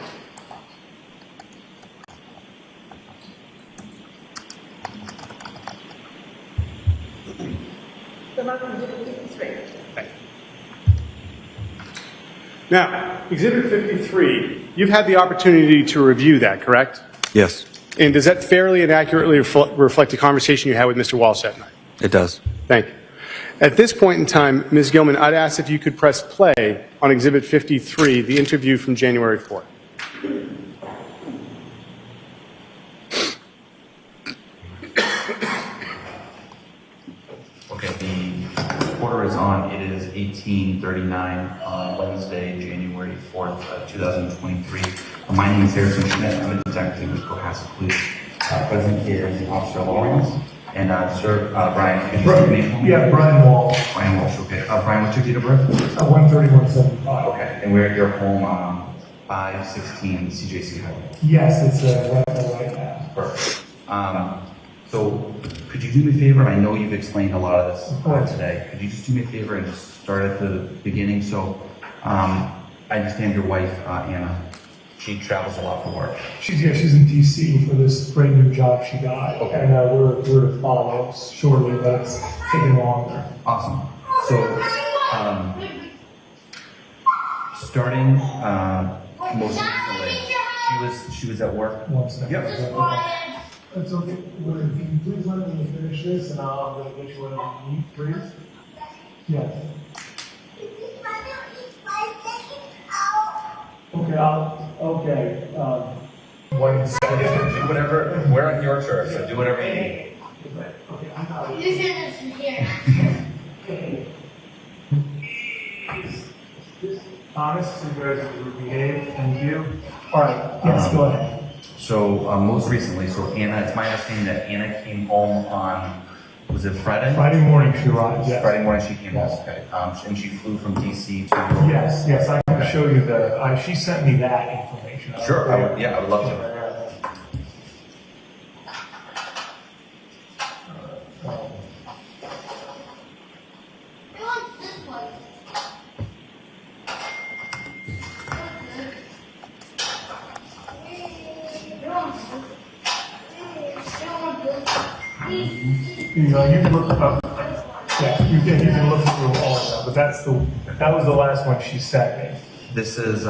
Speaker 6: Now, Exhibit 53, you've had the opportunity to review that, correct?
Speaker 14: Yes,
Speaker 6: And does that fairly and accurately reflect the conversation you had with Mr. Walsh that night?
Speaker 14: it does.
Speaker 6: Thank you. At this point in time, Ms. Gilman, I'd ask if you could press play on Exhibit 53, the interview from January 4th.
Speaker 15: Okay, the recorder is on. It is 18:39 on Wednesday, January 4th, 2023. My name is Harrison Schmidt. I'm a detective with Cohasset Police. Present here is Officer Lawrence. And Sir Brian, could you state your name for me?
Speaker 16: Yeah, Brian Wall.
Speaker 15: Brian Walsh, okay. Brian, what's your date of birth?
Speaker 16: 13175.
Speaker 15: Okay, and we're at your home, 516 CJC Highway.
Speaker 16: Yes, it's right now.
Speaker 15: Perfect. So could you do me a favor? I know you've explained a lot of this today. Could you just do me a favor and just start at the beginning? So I understand your wife, Anna, she travels a lot for work.
Speaker 16: She's in DC for this great new job she got.
Speaker 15: Okay.
Speaker 16: And we're to follow up shortly, but it's taking longer.
Speaker 15: Awesome. So starting most recently, she was at work.
Speaker 16: 1 second.
Speaker 15: Yep.
Speaker 16: That's okay. Can you please let me finish this and I'm going to get you what I need, please? Yes. Okay,
Speaker 15: Do whatever, we're on your turf, so do whatever you need.
Speaker 16: Okay, Honest, you guys will behave, thank you. All right, yes, go ahead.
Speaker 15: So most recently, so Anna, it's my understanding that Anna came home on, was it Friday?
Speaker 16: Friday morning she arrived, yes.
Speaker 15: Friday morning she came home, okay. And she flew from DC to...
Speaker 16: Yes, I can show you she sent me that information.
Speaker 15: Sure, I would love to.
Speaker 16: You can look up, you can look through all of them, but that was the last one she sent me.
Speaker 15: This is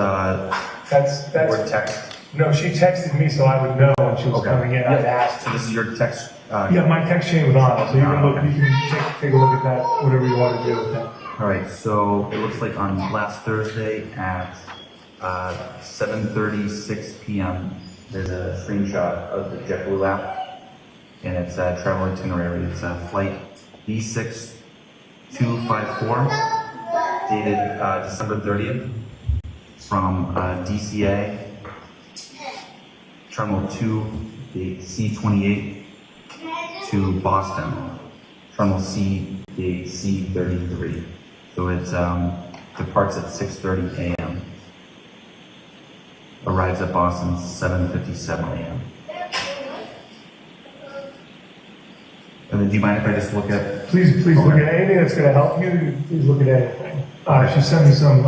Speaker 16: That's
Speaker 15: word text.
Speaker 16: No, she texted me so I would know when she was coming in. I'd asked.
Speaker 15: So this is your text.
Speaker 16: Yeah, my text chain was on it, so you can look. You can take a look at that, whatever you want to do with that.
Speaker 15: All right. So it looks like on last Thursday at 7:36 p.m. There's a screenshot of the JetBlue app, and it's a travel itinerary. It's a flight B6254, dated December 30th, from DCA, Terminal 2, the C28, to Boston, Terminal C, the C33. So it departs at 6:30 a.m. Arrives at Boston 7:57 a.m. And then do you mind if I just look at...
Speaker 16: Please look at anything that's going to help you. Please look at anything. She sent me some,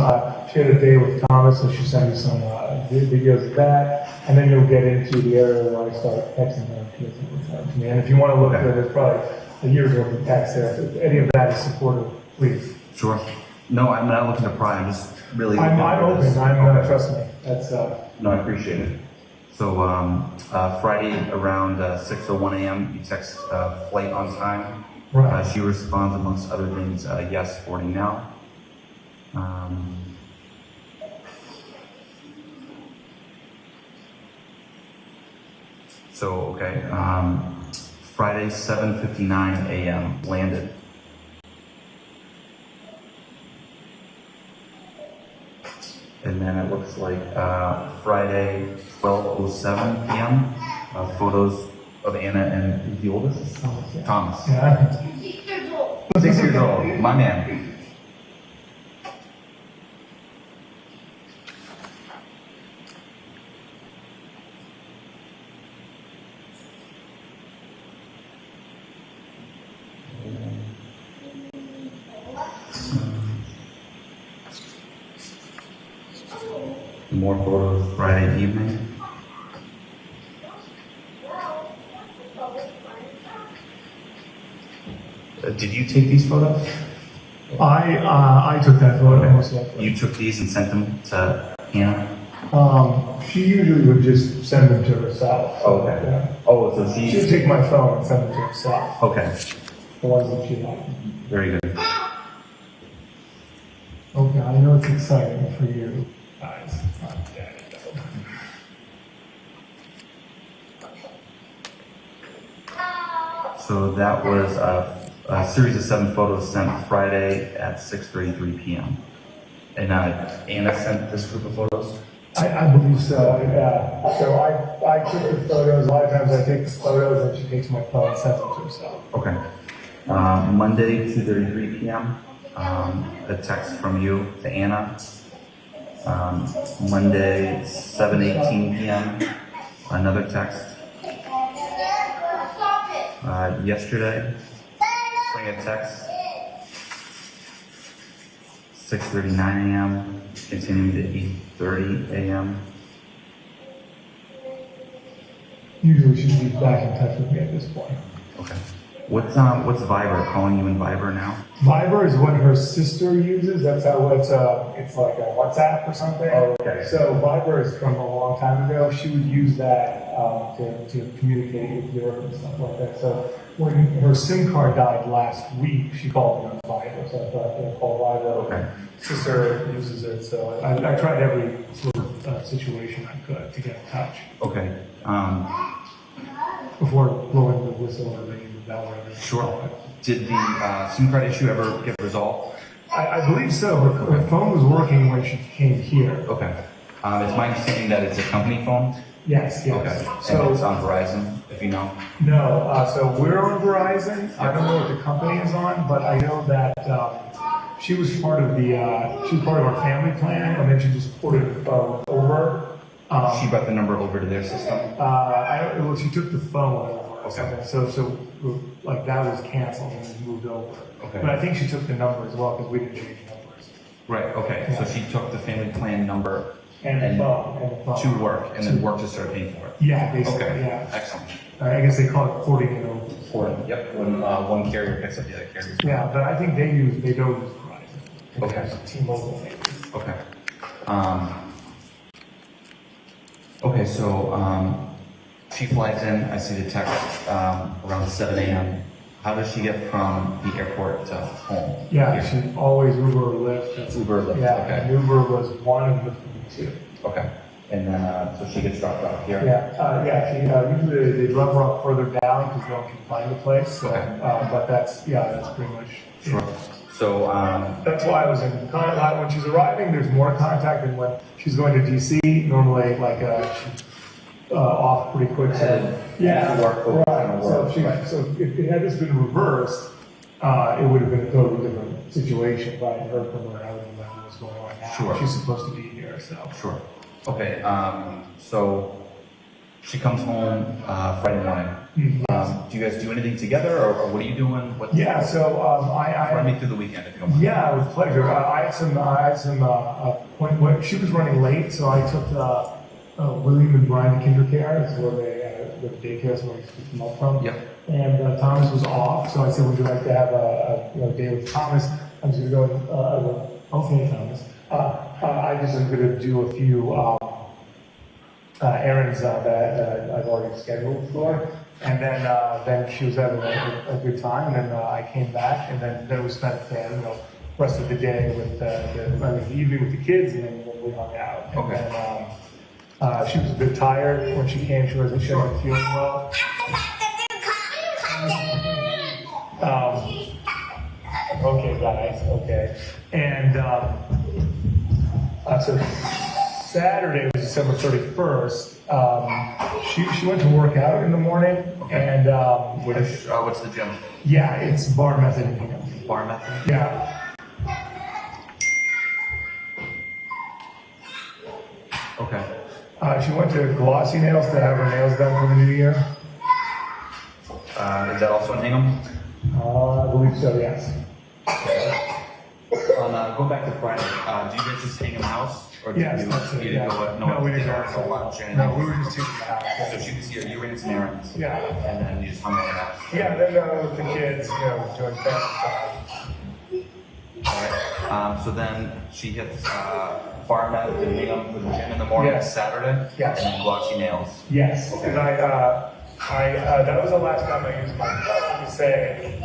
Speaker 16: she had a day with Thomas, so she sent me some videos of that. And then you'll get into the area where I start texting her to me. And if you want to look at it, there's probably a year's worth of text there. If any of that is supportive, please.
Speaker 15: Sure. No, I'm not looking to pry. I'm just really...
Speaker 16: I'm open. Trust me. That's...
Speaker 15: No, I appreciate it. So Friday around 6:01 a.m., you text flight on time.
Speaker 16: Right.
Speaker 15: She responds, amongst other things, yes, boarding now. Friday 7:59 a.m. landed. And then it looks like Friday 12:07 p.m. Photos of Anna and the oldest? Thomas.
Speaker 16: Yeah.
Speaker 15: 6 years old, my man. More photos Friday evening. Did you take these photos?
Speaker 16: I took that photo.
Speaker 15: You took these and sent them to Anna?
Speaker 16: She usually would just send them to herself.
Speaker 15: Oh, okay.
Speaker 16: Yeah.
Speaker 15: Oh, so
Speaker 16: she'd take my phone and send them to herself.
Speaker 15: Okay.
Speaker 16: The ones that she liked.
Speaker 15: Very good.
Speaker 16: Okay, I know it's exciting for you guys. It's not dead, though.
Speaker 15: So that was a series of 7 photos sent Friday at 6:33 p.m. And Anna sent this group of photos?
Speaker 16: I believe so, yeah. So I took the photos. A lot of times I take the photos and she takes my phone and sends them to herself.
Speaker 15: Okay. Monday, 2:33 p.m. A text from you to Anna. Monday, 7:18 p.m. Another text. Yesterday, bring a text. 6:39 a.m. Continuing to 8:30 a.m.
Speaker 16: Usually she'd be back in touch with me at this point.
Speaker 15: Okay. What's Viber? Calling you in Viber now?
Speaker 16: Viber is what her sister uses. That's how it's like a WhatsApp or something.
Speaker 15: Oh, okay.
Speaker 16: So Viber is from a long time ago. She would use that to communicate with Europe and stuff like that. So when her SIM card died last week, she called me on Viber. So I thought I'd call Viber.
Speaker 15: Okay.
Speaker 16: Sister uses it, so I tried every sort of situation I could to get in touch.
Speaker 15: Okay.
Speaker 16: Before going to whistle or ringing the bell or anything.
Speaker 15: Sure. Did the SIM card issue ever get resolved?
Speaker 16: I believe so. Her phone was working when she came here.
Speaker 15: Okay. It's my understanding that it's a company phone?
Speaker 16: Yes, yes.
Speaker 15: Okay.
Speaker 16: So
Speaker 15: And it's on Verizon, if you know?
Speaker 16: no, so we're on Verizon. I don't know what the company is on, but I know that she was part of our family plan, and then she just ported over.
Speaker 15: She brought the number over to their system?
Speaker 16: Well, she took the phone over.
Speaker 15: Okay.
Speaker 16: So like that was canceled and then moved over.
Speaker 15: Okay.
Speaker 16: But I think she took the number as well because we didn't change numbers.
Speaker 15: Right, okay.
Speaker 16: Yeah.
Speaker 15: So she took the family plan number
Speaker 16: And the phone.
Speaker 15: to work, and then work to start paying for it?
Speaker 16: Yeah, basically,
Speaker 15: Okay.
Speaker 16: yeah.
Speaker 15: Excellent.
Speaker 16: I guess they call it porting it over.
Speaker 15: Porting, yep. When one carrier picks up the other carrier.
Speaker 16: Yeah, but I think they don't use Verizon.
Speaker 15: Okay.
Speaker 16: T-Mobile maybe.
Speaker 15: Okay. Okay, so she flies in, I see the text around 7 a.m. How does she get from the airport to home?
Speaker 16: Yeah, she always Uber or Lyft.
Speaker 15: That's Uber or Lyft,
Speaker 16: Yeah,
Speaker 15: okay.
Speaker 16: and Uber was one and Lyft was two.
Speaker 15: Okay. And then, so she gets dropped off here?
Speaker 16: Yeah, usually they drop her off further down because no one can find the place. So, but that's pretty much.
Speaker 15: Sure. So,
Speaker 16: that's why I was in contact. When she's arriving, there's more contact than when she's going to DC. Normally, she's off pretty quick. Yeah, right. So if it had just been reversed, it would have been a totally different situation. But I heard from her, I don't know what's going on now.
Speaker 15: Sure.
Speaker 16: She's supposed to be here, so.
Speaker 15: Sure. Okay, so she comes home Friday morning. Do you guys do anything together, or what are you doing?
Speaker 16: Yeah, so
Speaker 15: run me through the weekend if you don't mind.
Speaker 16: Yeah, with pleasure. I had some when she was running late, so I took William and Brian to Kindercare. That's where the daycare is where we picked them up from.
Speaker 15: Yep.
Speaker 16: And Thomas was off, so I said, would you like to have a day with Thomas? I'm just going to go, okay, Thomas. I just am going to do a few errands that I've already scheduled for. And then she was having a good time, and then I came back, and then we spent the rest of the day with the evening with the kids, and then we hung out. And
Speaker 15: Okay.
Speaker 16: then she was a bit tired when she came. She wasn't feeling well. Okay, guys. Okay, and so Saturday was December 31st. She went to work out in the morning, and
Speaker 15: what's the gym?
Speaker 16: Yeah, it's Bar Method in here.
Speaker 15: Bar Method?
Speaker 16: Yeah.
Speaker 15: Okay.
Speaker 16: She went to Glossy Nails to have her nails done for the new year.
Speaker 15: Is that also in Hingham?
Speaker 16: I believe so, yes.
Speaker 15: Go back to Friday. Do you guys just hang in the house? Or did you
Speaker 16: Yeah.
Speaker 15: go
Speaker 16: No, we didn't go
Speaker 15: for lunch?
Speaker 16: No, we were just taking the house.
Speaker 15: So she was here, you ran some errands?
Speaker 16: Yeah.
Speaker 15: And then you just hung out in the house?
Speaker 16: Yeah, then with the kids, doing family time.
Speaker 15: Alright, so then she hits Bar Method in Hingham for the gym in the morning,
Speaker 16: Yes.
Speaker 15: Saturday?
Speaker 16: Yes.
Speaker 15: And then Glossy Nails?
Speaker 16: Yes, because that was the last time I used my phone to say,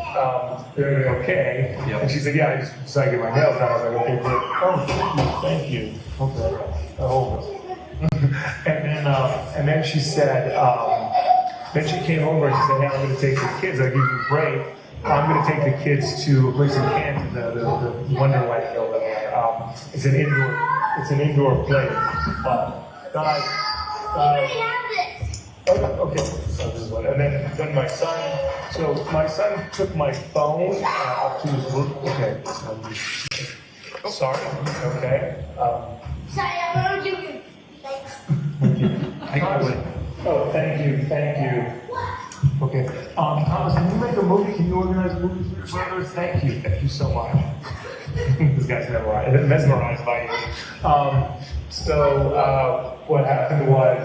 Speaker 16: they're okay.
Speaker 15: Yep.
Speaker 16: And she said, yeah, I just decided to get my nails done. I was like, okay, great. Oh, thank you. Okay. And then she said, then she came over and she said, hey, I'm going to take the kids. I'll give you a break. I'm going to take the kids to a place in Canton, the Wonderland over there. It's an indoor place. Guys. Okay, so this is what, and then my son took my phone up to his room. Okay, sorry. Okay.
Speaker 17: Sorry, I'm joking.
Speaker 16: Oh, thank you. Okay. Thomas, can you make a movie? Can you organize movies for your brothers? Thank you so much. This guy's mesmerized by you. So what happened was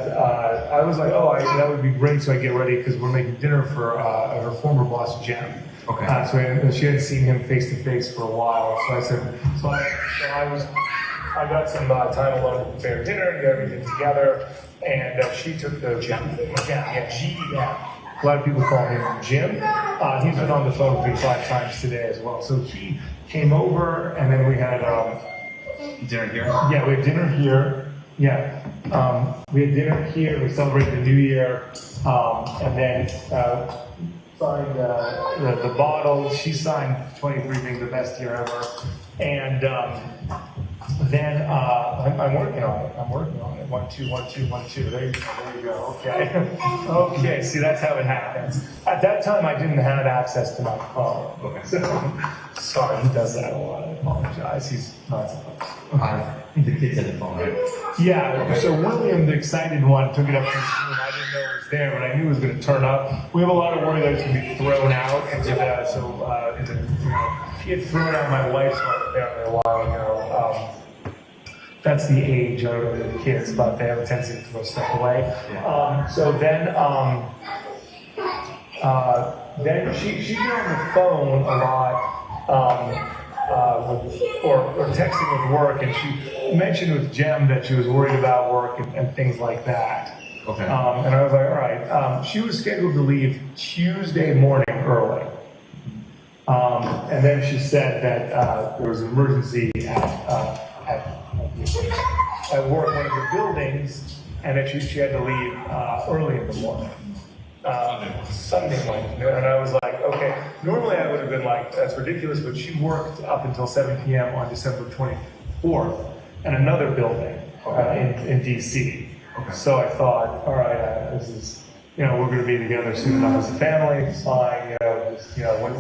Speaker 16: I was like, that would be great. So I get ready because we're making dinner for her former boss, Jen.
Speaker 15: Okay.
Speaker 16: So she hadn't seen him face to face for a while. So I said, I got some time alone to prepare dinner and get everything together. And she took the Jim. Yeah. A lot of people call him Jim. He's been on the phone with me 5 times today as well. So he came over, and then we had
Speaker 15: dinner here.
Speaker 16: Yeah, we had dinner here. Yeah, we had dinner here. We celebrated the New Year, and then signed the bottle. She signed 23 being the best year ever. And then I'm working on it. I'm working on it. 1, 2, 1, 2, 1, 2. There you go. Okay. Okay. See, that's how it happens. At that time, I didn't have access to my phone. Okay. So, sorry, he does that a lot. I apologize. He's not supposed to.
Speaker 15: The kids had the phone, right?
Speaker 16: Yeah.
Speaker 15: Okay.
Speaker 16: So William, the excited one, took it up to his room. I didn't know it was there, but I knew it was going to turn up. We have a lot of worry that it's going to be thrown out into that. So, he had thrown out my wife's one apparently a while ago. That's the age of the kids, but they have a tendency to throw stuff away. So then she'd been on the phone a lot, or texting with work, and she mentioned with Jem that she was worried about work and things like that.
Speaker 15: Okay.
Speaker 16: And I was like, all right. She was scheduled to leave Tuesday morning early. And then she said that there was an emergency at work, one of the buildings, and that she had to leave early in the morning. Sunday morning. And I was like, okay, normally I would have been like, that's ridiculous, but she worked up until 7 p.m. on December 24th in another building in DC. Okay. So I thought, all right, this is, we're going to be together soon enough as a family. It's fine,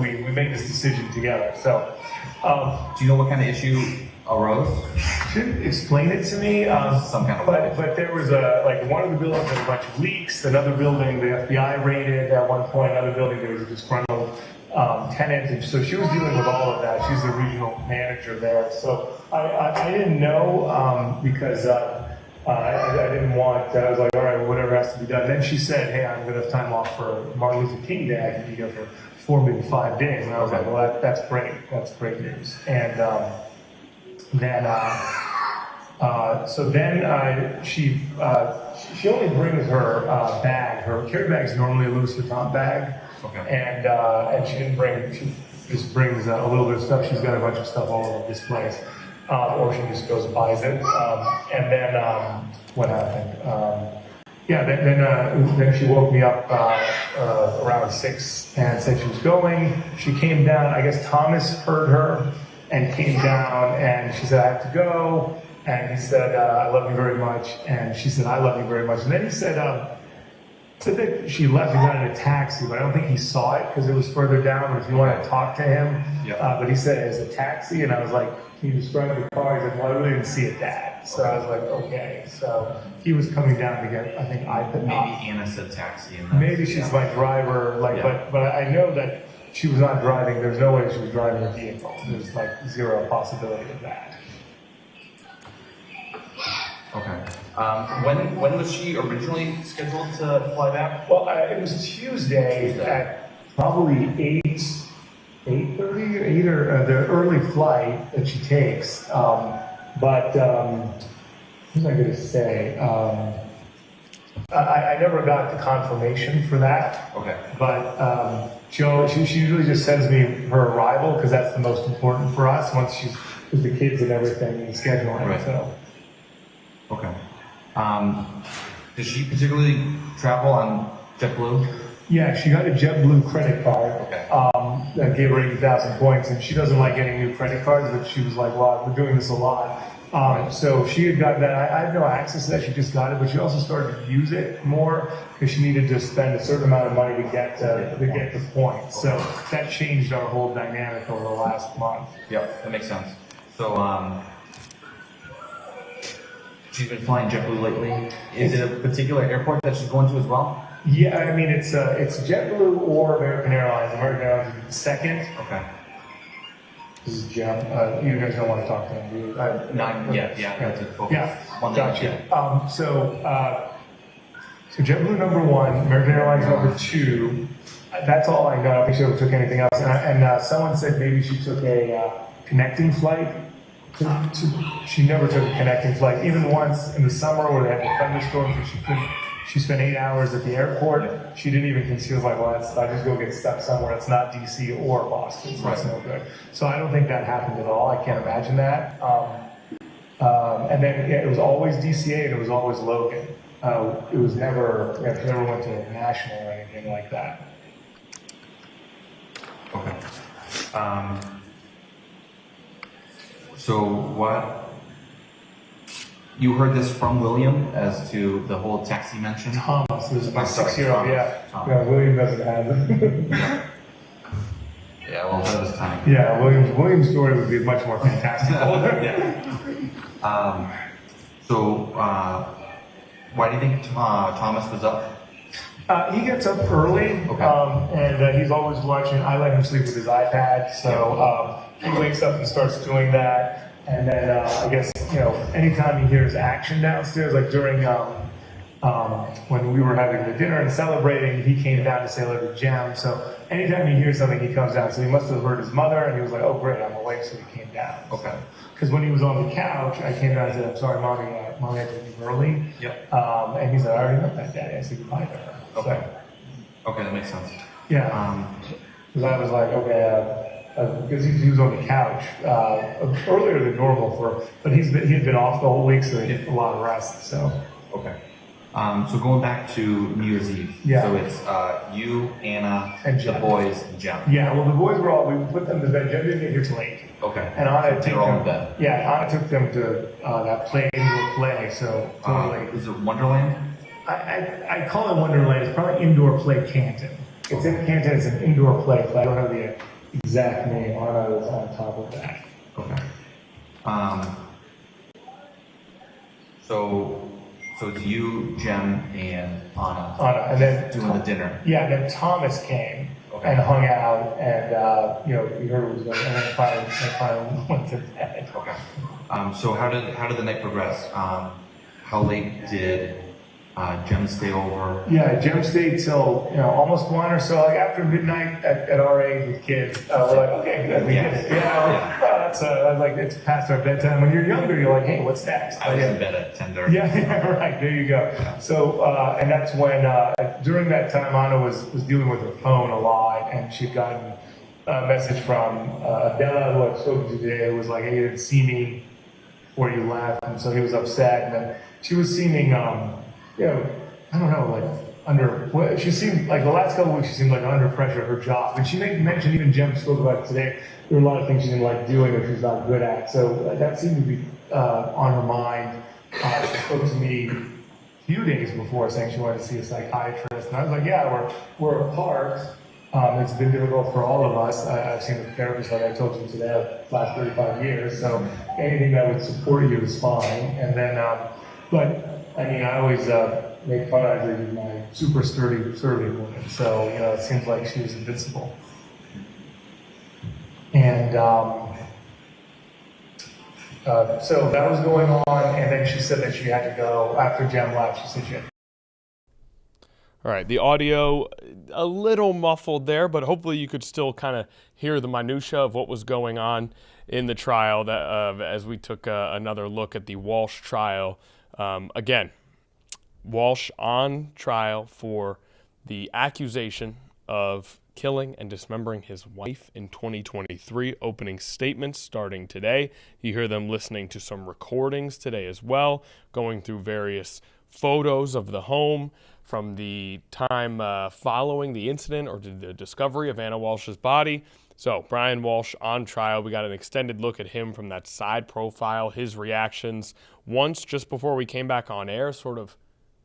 Speaker 16: we make this decision together. So,
Speaker 15: do you know what kind of issue arose?
Speaker 16: She didn't explain it to me.
Speaker 15: Some kind of.
Speaker 16: But there was one of the buildings had a bunch of leaks. Another building the FBI raided at one point. Another building there was a disgruntled tenant, and so she was dealing with all of that. She's the regional manager there. So I didn't know because. I didn't want, I was like, all right, well, whatever has to be done. Then she said, hey, I'm going to have time off for Martin Luther King Day. I can be here for 4, maybe 5 days. And I was like, well, that's great. That's great news. And she only brings her bag. Her carry bag is normally a Louis Vuitton bag. Okay. And she didn't bring, she just brings a little bit of stuff. She's got a bunch of stuff all over this place. Or she just goes and buys it. And then what happened? Then she woke me up around 6 and said she was going. She came down. I guess Thomas heard her and came down, and she said, I have to go. And he said, I love you very much. And she said, I love you very much. And then he said that she left and got in a taxi, but I don't think he saw it because it was further down. But if you want to talk to him, but he said it was a taxi, and I was like, can you describe the car? He's like, well, I really didn't see it, Dad. So I was like, okay. So he was coming down to get, I think,
Speaker 15: Maybe Anna said taxi.
Speaker 16: Maybe she's my driver, but I know that she was not driving. There's no way she was driving a vehicle. There's like zero possibility of that.
Speaker 15: Okay. When was she originally scheduled to fly back?
Speaker 16: Well, it was Tuesday at probably 8:30 or 8 or the early flight that she takes. What was I going to say? I never got the confirmation for that. Okay. But she usually just sends me her arrival because that's the most important for us once she's with the kids and everything and scheduling. Right. So.
Speaker 15: Okay. Does she particularly travel on JetBlue?
Speaker 16: Yeah, she got a JetBlue credit card.
Speaker 15: Okay.
Speaker 16: That gave her 80,000 points, and she doesn't like getting new credit cards, but she was like, well, we're doing this a lot. So she had gotten that. I had no access to that. She just got it, but she also started to use it more because she needed to spend a certain amount of money to get the points. So that changed our whole dynamic over the last month.
Speaker 15: Yep, that makes sense. So she's been flying JetBlue lately. Is it a particular airport that she's going to as well?
Speaker 16: Yeah, I mean it's JetBlue or American Airlines. American Airlines is second. Okay. This is Jim. You guys don't want to talk to him, do you? Gotcha. So JetBlue number 1, American Airlines number 2. That's all I know. I don't think she ever took anything else. And someone said maybe she took a connecting flight. She never took a connecting flight. Even once in the summer where they had the thunderstorms and she couldn't. She spent 8 hours at the airport. She didn't even consider, like, well, I just go get stuck somewhere. It's not DC or Boston, so that's no good. So I don't think that happened at all. I can't imagine that. And then it was always DCA and it was always Logan. It was never, she never went to National or anything like that.
Speaker 15: So what, you heard this from William as to the whole text he mentioned?
Speaker 16: Thomas, this is my
Speaker 15: Oh, sorry,
Speaker 16: 6-year-old,
Speaker 15: Thomas.
Speaker 16: yeah.
Speaker 15: Thomas.
Speaker 16: Yeah, William doesn't have it.
Speaker 15: Yeah, well, that was time.
Speaker 16: Yeah, William's story would be much more fantastical.
Speaker 15: Why do you think Thomas was up?
Speaker 16: He gets up early, and he's always watching. I let him sleep with his iPad, so he wakes up and starts doing that. And then I guess, anytime he hears action downstairs, like during when we were having the dinner and celebrating, he came down to say hello to Jem. So anytime he hears something, he comes down. So he must have heard his mother, and he was like, "Oh, great, I'm awake," so he came down.
Speaker 15: Okay.
Speaker 16: Because when he was on the couch, I came down and said, "I'm sorry, mommy had to leave early."
Speaker 15: Yep.
Speaker 16: And he said, "I already met that, Daddy." I said goodbye to her.
Speaker 15: Okay. Okay, that makes sense.
Speaker 16: Yeah. Because I was like, okay, because he was on the couch earlier than normal but he had been off the whole week, so he had a lot of rest. So.
Speaker 15: Okay. So going back to New Year's Eve.
Speaker 16: Yeah.
Speaker 15: So it's you, Anna,
Speaker 16: and
Speaker 15: the boys, and Jem.
Speaker 16: Yeah. Well, the boys we put them to bed. Jem didn't get here till 8.
Speaker 15: Okay.
Speaker 16: And Anna
Speaker 15: They're all in bed.
Speaker 16: Yeah, Anna took them to that indoor play. So totally.
Speaker 15: Is it Wonderland?
Speaker 16: I call it Wonderland. It's probably indoor play Canton. It's in Canton. It's an indoor play. I don't have the exact name. Anna was on top of that.
Speaker 15: Okay. So it's you, Jem, and Anna.
Speaker 16: Anna, and then
Speaker 15: doing the dinner.
Speaker 16: Yeah, and then Thomas came and hung out, and we heard what was going on, and then finally went to bed.
Speaker 15: Okay. So how did the night progress? How late did Jem stay over?
Speaker 16: Yeah, Jem stayed till almost 1 or so. Like after midnight at our age with kids, we're like, okay, good, we did it. I was like, it's past our bedtime. When you're younger, you're like, hey, what's next?
Speaker 15: I was in bed at 10:30.
Speaker 16: Yeah, right. There you go. So, and that's when during that time, Anna was dealing with her phone a lot, and she'd gotten a message from Adela, who I'd spoken to today, who was like, hey, you didn't see me before you left, and so he was upset. And then she was seeming, I don't know, she seemed like the last couple of weeks, she seemed like under pressure at her job. And she mentioned, even Jem spoke about it today, there were a lot of things she didn't like doing or she was not good at. So that seemed to be on her mind. She spoke to me a few days before saying she wanted to see a psychiatrist. And I was like, yeah, we're apart. It's been difficult for all of us. I've seen a therapist, like I told you today, the last 35 years. So anything that would support you is fine. And then, I always make fun of her as my super sturdy woman. So, it seems like she was invincible. And so that was going on, and then she said that she had to go after Jem left. She said she had.
Speaker 1: All right, the audio a little muffled there, but hopefully you could still kind of hear the minutia of what was going on in the trial as we took another look at the Walsh trial. Again, Walsh on trial for the accusation of killing and dismembering his wife in 2023. Opening statements starting today. You hear them listening to some recordings today as well, going through various photos of the home from the time following the incident or the discovery of Anna Walsh's body. So Brian Walsh on trial. We got an extended look at him from that side profile, his reactions once just before we came back on air, sort of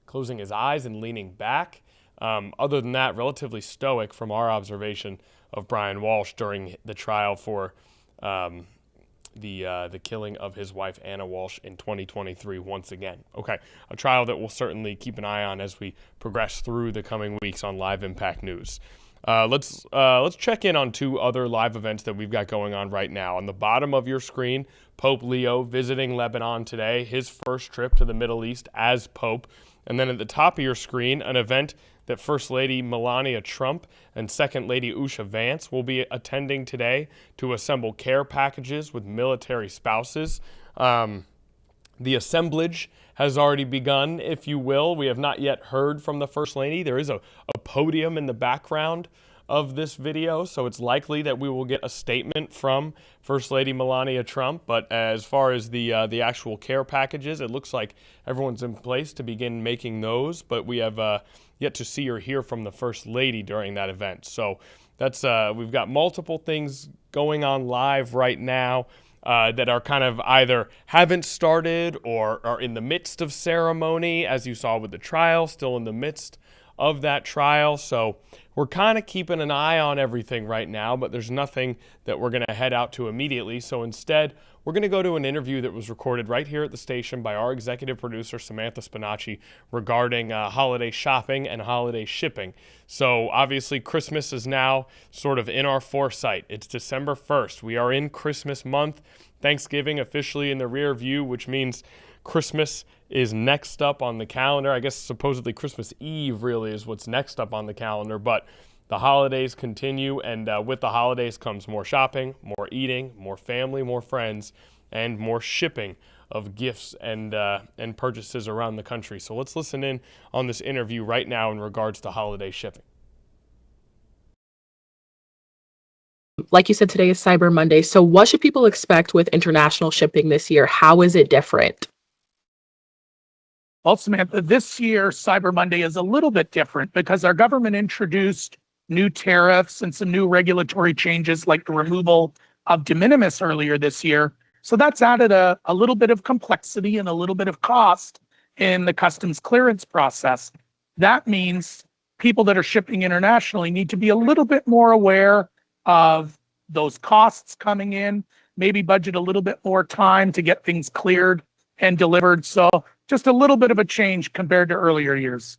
Speaker 1: closing his eyes and leaning back. Other than that, relatively stoic from our observation of Brian Walsh during the trial for the killing of his wife, Anna Walsh, in 2023 once again. Okay, a trial that we'll certainly keep an eye on as we progress through the coming weeks on Live Impact News. Let's check in on two other live events that we've got going on right now. On the bottom of your screen, Pope Leo visiting Lebanon today, his first trip to the Middle East as Pope. And then at the top of your screen, an event that First Lady Melania Trump and Second Lady Usha Vance will be attending today to assemble care packages with military spouses. The assemblage has already begun, if you will. We have not yet heard from the First Lady. There is a podium in the background of this video, so it's likely that we will get a statement from First Lady Melania Trump. But as far as the actual care packages, it looks like everyone's in place to begin making those. But we have yet to see or hear from the First Lady during that event. So That's we've got multiple things going on live right now that are kind of either haven't started or are in the midst of ceremony, as you saw with the trial, still in the midst of that trial. So we're kind of keeping an eye on everything right now, but there's nothing that we're going to head out to immediately. So instead, we're going to go to an interview that was recorded right here at the station by our executive producer, Samantha Spinacci, regarding holiday shopping and holiday shipping. So obviously, Christmas is now sort of in our foresight. It's December 1st. We are in Christmas month. Thanksgiving officially in the rear view, which means Christmas is next up on the calendar. I guess supposedly Christmas Eve really is what's next up on the calendar, but the holidays continue, and with the holidays comes more shopping, more eating, more family, more friends, and more shipping of gifts and purchases around the country. So let's listen in on this interview right now in regards to holiday shipping.
Speaker 18: Like you said, today is Cyber Monday. So what should people expect with international shipping this year? How is it different?
Speaker 19: Well, Samantha, this year, Cyber Monday is a little bit different because our government introduced new tariffs and some new regulatory changes like the removal of de minimis earlier this year. So that's added a little bit of complexity and a little bit of cost in the customs clearance process. That means people that are shipping internationally need to be a little bit more aware of those costs coming in, maybe budget a little bit more time to get things cleared and delivered. So just a little bit of a change compared to earlier years.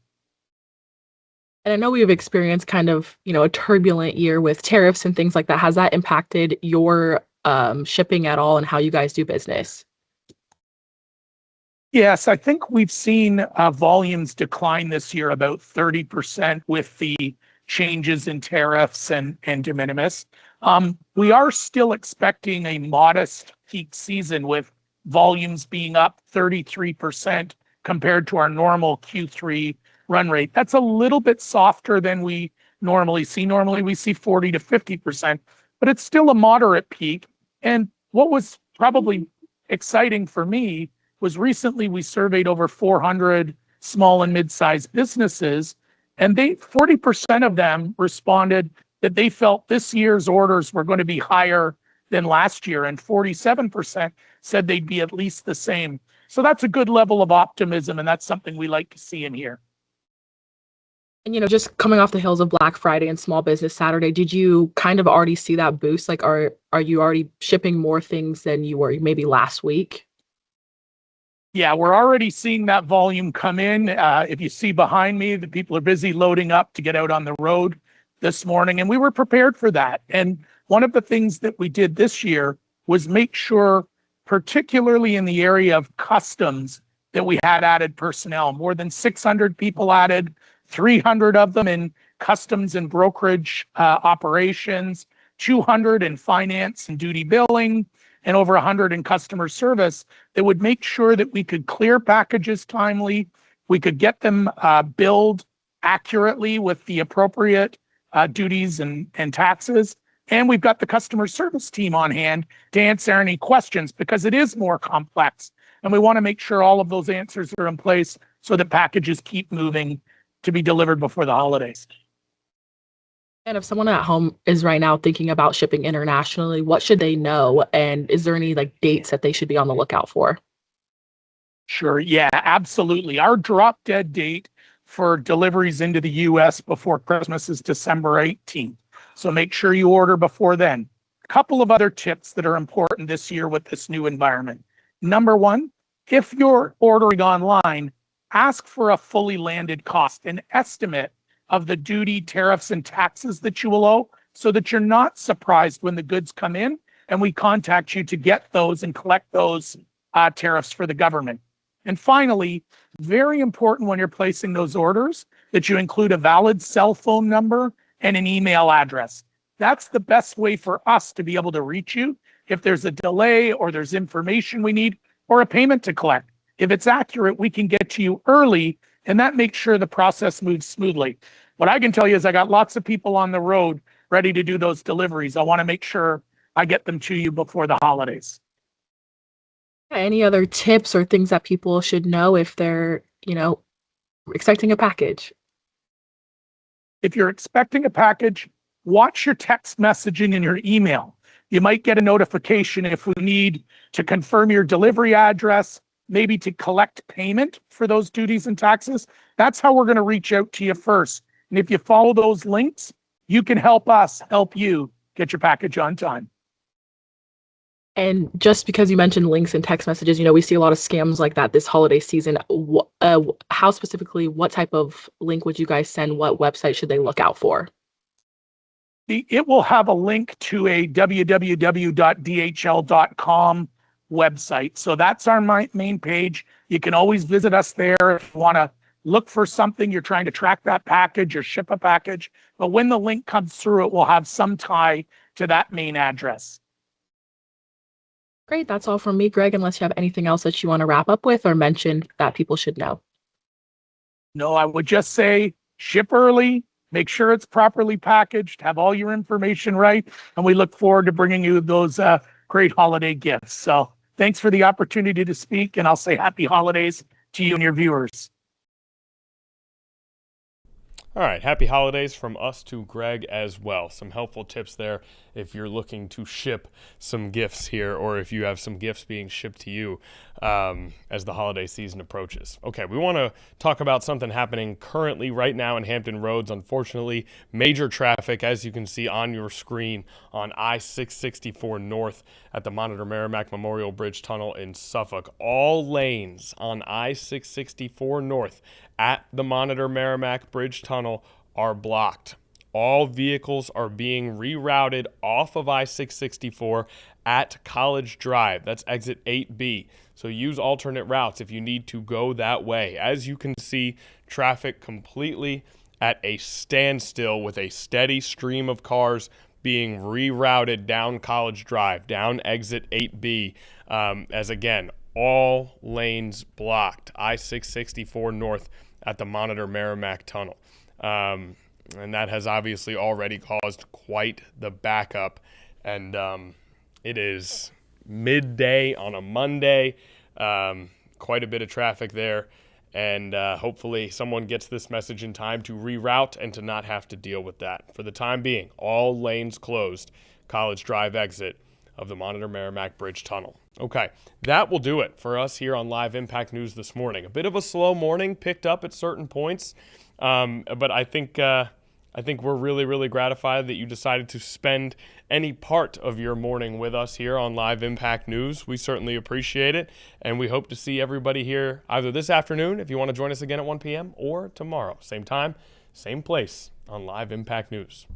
Speaker 18: And I know we've experienced kind of, a turbulent year with tariffs and things like that. Has that impacted your shipping at all and how you guys do business?
Speaker 19: Yes, I think we've seen volumes decline this year about 30% with the changes in tariffs and de minimis. We are still expecting a modest peak season with volumes being up 33% compared to our normal Q3 run rate. That's a little bit softer than we normally see. Normally we see 40 to 50%, but it's still a moderate peak. And what was probably exciting for me was recently we surveyed over 400 small and mid-sized businesses, and 40% of them responded that they felt this year's orders were going to be higher than last year, and 47% said they'd be at least the same. So that's a good level of optimism, and that's something we like to see in here.
Speaker 18: And, just coming off the heels of Black Friday and Small Business Saturday, did you kind of already see that boost? Like, are you already shipping more things than you were maybe last week?
Speaker 19: Yeah, we're already seeing that volume come in. If you see behind me, the people are busy loading up to get out on the road this morning, and we were prepared for that. And one of the things that we did this year was make sure, particularly in the area of customs, that we had added personnel, more than 600 people added, 300 of them in customs and brokerage operations, 200 in finance and duty billing, and over 100 in customer service that would make sure that we could clear packages timely, we could get them billed accurately with the appropriate duties and taxes. And we've got the customer service team on hand to answer any questions because it is more complex. And we want to make sure all of those answers are in place so that packages keep moving to be delivered before the holidays.
Speaker 18: And if someone at home is right now thinking about shipping internationally, what should they know? And is there any dates that they should be on the lookout for?
Speaker 19: Sure. Yeah, absolutely. Our drop dead date for deliveries into the US before Christmas is December 18th. So make sure you order before then. A couple of other tips that are important this year with this new environment. Number one, if you're ordering online, ask for a fully landed cost, an estimate of the duty, tariffs, and taxes that you will owe so that you're not surprised when the goods come in and we contact you to get those and collect those tariffs for the government. And finally, very important when you're placing those orders that you include a valid cell phone number and an email address. That's the best way for us to be able to reach you if there's a delay or there's information we need or a payment to collect. If it's accurate, we can get to you early, and that makes sure the process moves smoothly. What I can tell you is I got lots of people on the road ready to do those deliveries. I want to make sure I get them to you before the holidays.
Speaker 18: Any other tips or things that people should know if they're, expecting a package?
Speaker 19: If you're expecting a package, watch your text messaging and your email. You might get a notification if we need to confirm your delivery address, maybe to collect payment for those duties and taxes. That's how we're going to reach out to you first. And if you follow those links, you can help us help you get your package on time.
Speaker 18: And just because you mentioned links and text messages, we see a lot of scams like that this holiday season. How specifically, what type of link would you guys send? What website should they look out for?
Speaker 19: It will have a link to a www.dhl.com website. So that's our main page. You can always visit us there if you want to look for something, you're trying to track that package or ship a package. But when the link comes through, it will have some tie to that main address.
Speaker 18: Great. That's all from me, Greg, unless you have anything else that you want to wrap up with or mention that people should know.
Speaker 19: No, I would just say ship early, make sure it's properly packaged, have all your information right, and we look forward to bringing you those great holiday gifts. So thanks for the opportunity to speak, and I'll say happy holidays to you and your viewers.
Speaker 1: All right, happy holidays from us to Greg as well. Some helpful tips there if you're looking to ship some gifts here, or if you have some gifts being shipped to you as the holiday season approaches. Okay, we want to talk about something happening currently right now in Hampton Roads. Unfortunately, major traffic, as you can see on your screen, on I-664 North at the Monitor Merrimack Memorial Bridge Tunnel in Suffolk. All lanes on I-664 North at the Monitor Merrimack Bridge Tunnel are blocked. All vehicles are being rerouted off of I-664 at College Drive. That's exit 8B. So use alternate routes if you need to go that way. As you can see, traffic completely at a standstill with a steady stream of cars being rerouted down College Drive, down exit 8B, as again, all lanes blocked. I-664 North at the Monitor Merrimack Tunnel. And that has obviously already caused quite the backup. And it is midday on a Monday. Quite a bit of traffic there. And hopefully someone gets this message in time to reroute and to not have to deal with that. For the time being, all lanes closed. College Drive exit of the Monitor Merrimack Bridge Tunnel. Okay, that will do it for us here on Live Impact News this morning. A bit of a slow morning, picked up at certain points, but I think we're really, really gratified that you decided to spend any part of your morning with us here on Live Impact News. We certainly appreciate it, and we hope to see everybody here either this afternoon, if you want to join us again at 1 p.m., or tomorrow, same time, same place on Live Impact News.